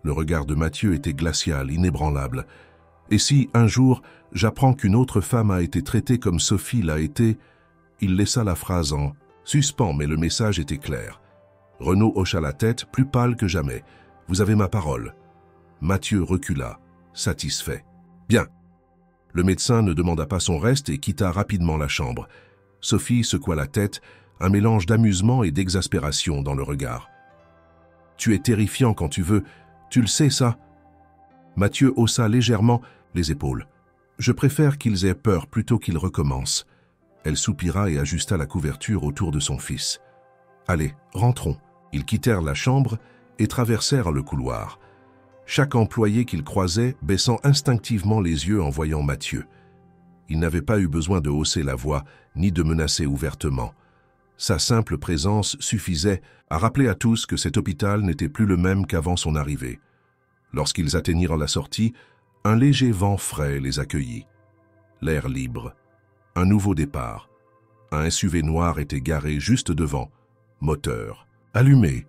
Le regard de Mathieu était glacial, inébranlable. « Et si, un jour, j'apprends qu'une autre femme a été traitée comme Sophie l'a été... » Il laissa la phrase en suspens, mais le message était clair. Renaud hocha la tête, plus pâle que jamais. « Vous avez ma parole. » Mathieu recula, satisfait. « Bien. » Le médecin ne demanda pas son reste et quitta rapidement la chambre. Sophie secoua la tête, un mélange d'amusement et d'exaspération dans le regard. « Tu es terrifiant quand tu veux. Tu le sais, ça ?» Mathieu haussa légèrement les épaules. « Je préfère qu'ils aient peur plutôt qu'ils recommencent. » Elle soupira et ajusta la couverture autour de son fils. « Allez, rentrons. » Ils quittèrent la chambre et traversèrent le couloir. Chaque employé qu'ils croisaient baissant instinctivement les yeux en voyant Mathieu. Il n'avait pas eu besoin de hausser la voix ni de menacer ouvertement. Sa simple présence suffisait à rappeler à tous que cet hôpital n'était plus le même qu'avant son arrivée. Lorsqu'ils atteignirent la sortie, un léger vent frais les accueillit. L'air libre. Un nouveau départ. Un SUV noir était garé juste devant. Moteur. Allumé.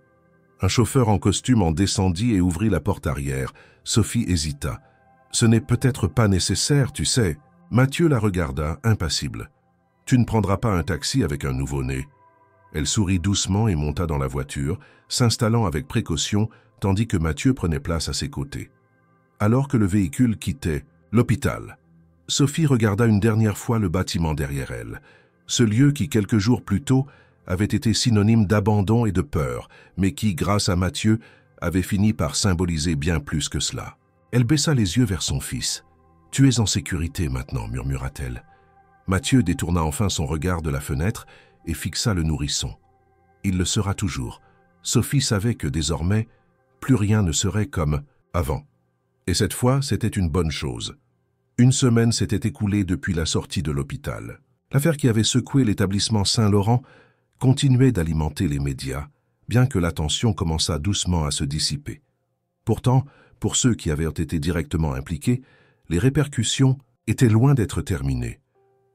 Un chauffeur en costume en descendit et ouvrit la porte arrière. Sophie hésita. « Ce n'est peut-être pas nécessaire, tu sais. » Mathieu la regarda, impassible. « Tu ne prendras pas un taxi avec un nouveau-né. » Elle sourit doucement et monta dans la voiture, s'installant avec précaution, tandis que Mathieu prenait place à ses côtés. Alors que le véhicule quittait l'hôpital, Sophie regarda une dernière fois le bâtiment derrière elle. Ce lieu qui, quelques jours plus tôt, avait été synonyme d'abandon et de peur, mais qui, grâce à Mathieu, avait fini par symboliser bien plus que cela. Elle baissa les yeux vers son fils. « Tu es en sécurité maintenant, murmura-t-elle. » Mathieu détourna enfin son regard de la fenêtre et fixa le nourrisson. Il le sera toujours. Sophie savait que désormais, plus rien ne serait comme avant. Et cette fois, c'était une bonne chose. Une semaine s'était écoulée depuis la sortie de l'hôpital. L'affaire qui avait secoué l'établissement Saint-Laurent continuait d'alimenter les médias, bien que l'attention commençât doucement à se dissiper. Pourtant, pour ceux qui avaient été directement impliqués, les répercussions étaient loin d'être terminées.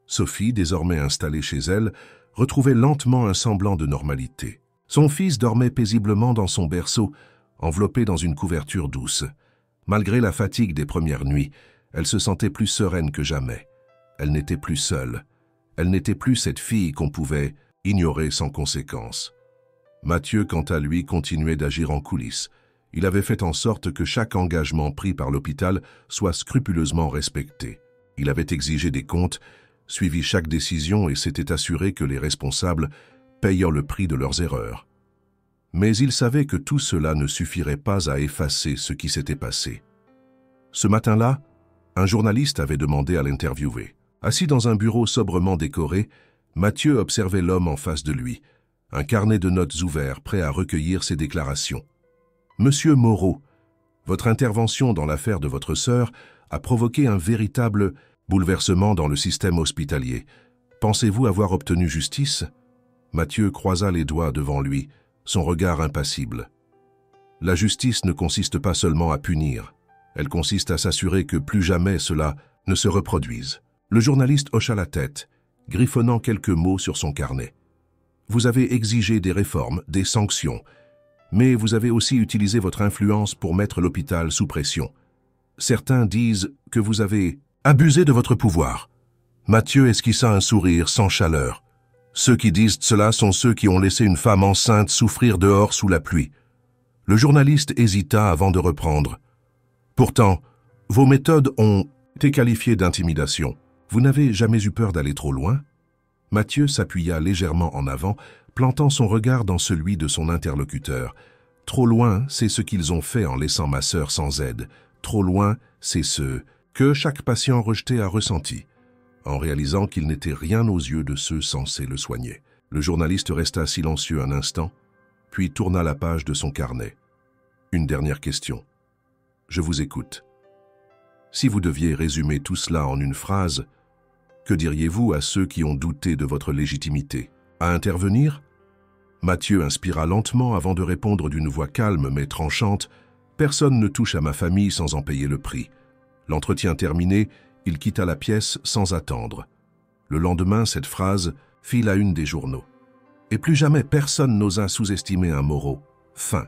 Sophie, désormais installée chez elle, retrouvait lentement un semblant de normalité. Son fils dormait paisiblement dans son berceau, enveloppé dans une couverture douce. Malgré la fatigue des premières nuits, elle se sentait plus sereine que jamais. Elle n'était plus seule. Elle n'était plus cette fille qu'on pouvait ignorer sans conséquence. Mathieu, quant à lui, continuait d'agir en coulisses. Il avait fait en sorte que chaque engagement pris par l'hôpital soit scrupuleusement respecté. Il avait exigé des comptes, suivi chaque décision et s'était assuré que les responsables payant le prix de leurs erreurs. Mais il savait que tout cela ne suffirait pas à effacer ce qui s'était passé. Ce matin-là, un journaliste avait demandé à l'interviewer. Assis dans un bureau sobrement décoré, Mathieu observait l'homme en face de lui, un carnet de notes ouvert, prêt à recueillir ses déclarations. « Monsieur Moreau, votre intervention dans l'affaire de votre sœur a provoqué un véritable bouleversement dans le système hospitalier. Pensez-vous avoir obtenu justice ?» Mathieu croisa les doigts devant lui, son regard impassible. La justice ne consiste pas seulement à punir, elle consiste à s'assurer que plus jamais cela ne se reproduise. Le journaliste hocha la tête, griffonnant quelques mots sur son carnet. Vous avez exigé des réformes, des sanctions, mais vous avez aussi utilisé votre influence pour mettre l'hôpital sous pression. Certains disent que vous avez abusé de votre pouvoir. Mathieu esquissa un sourire sans chaleur. Ceux qui disent cela sont ceux qui ont laissé une femme enceinte souffrir dehors sous la pluie. Le journaliste hésita avant de reprendre. Pourtant, vos méthodes ont été qualifiées d'intimidation. Vous n'avez jamais eu peur d'aller trop loin? Mathieu s'appuya légèrement en avant, plantant son regard dans celui de son interlocuteur. Trop loin, c'est ce qu'ils ont fait en laissant ma sœur sans aide. Trop loin, c'est ce que chaque patient rejeté a ressenti, en réalisant qu'il n'était rien aux yeux de ceux censés le soigner. Le journaliste resta silencieux un instant, puis tourna la page de son carnet. Une dernière question. Je vous écoute. Si vous deviez résumer tout cela en une phrase, que diriez-vous à ceux qui ont douté de votre légitimité? À intervenir? Mathieu inspira lentement avant de répondre d'une voix calme mais tranchante. Personne ne touche à ma famille sans en payer le prix. L'entretien terminé, il quitta la pièce sans attendre. Le lendemain, cette phrase fit la une des journaux. Et plus jamais personne n'osa sous-estimer un Moreau. Fin.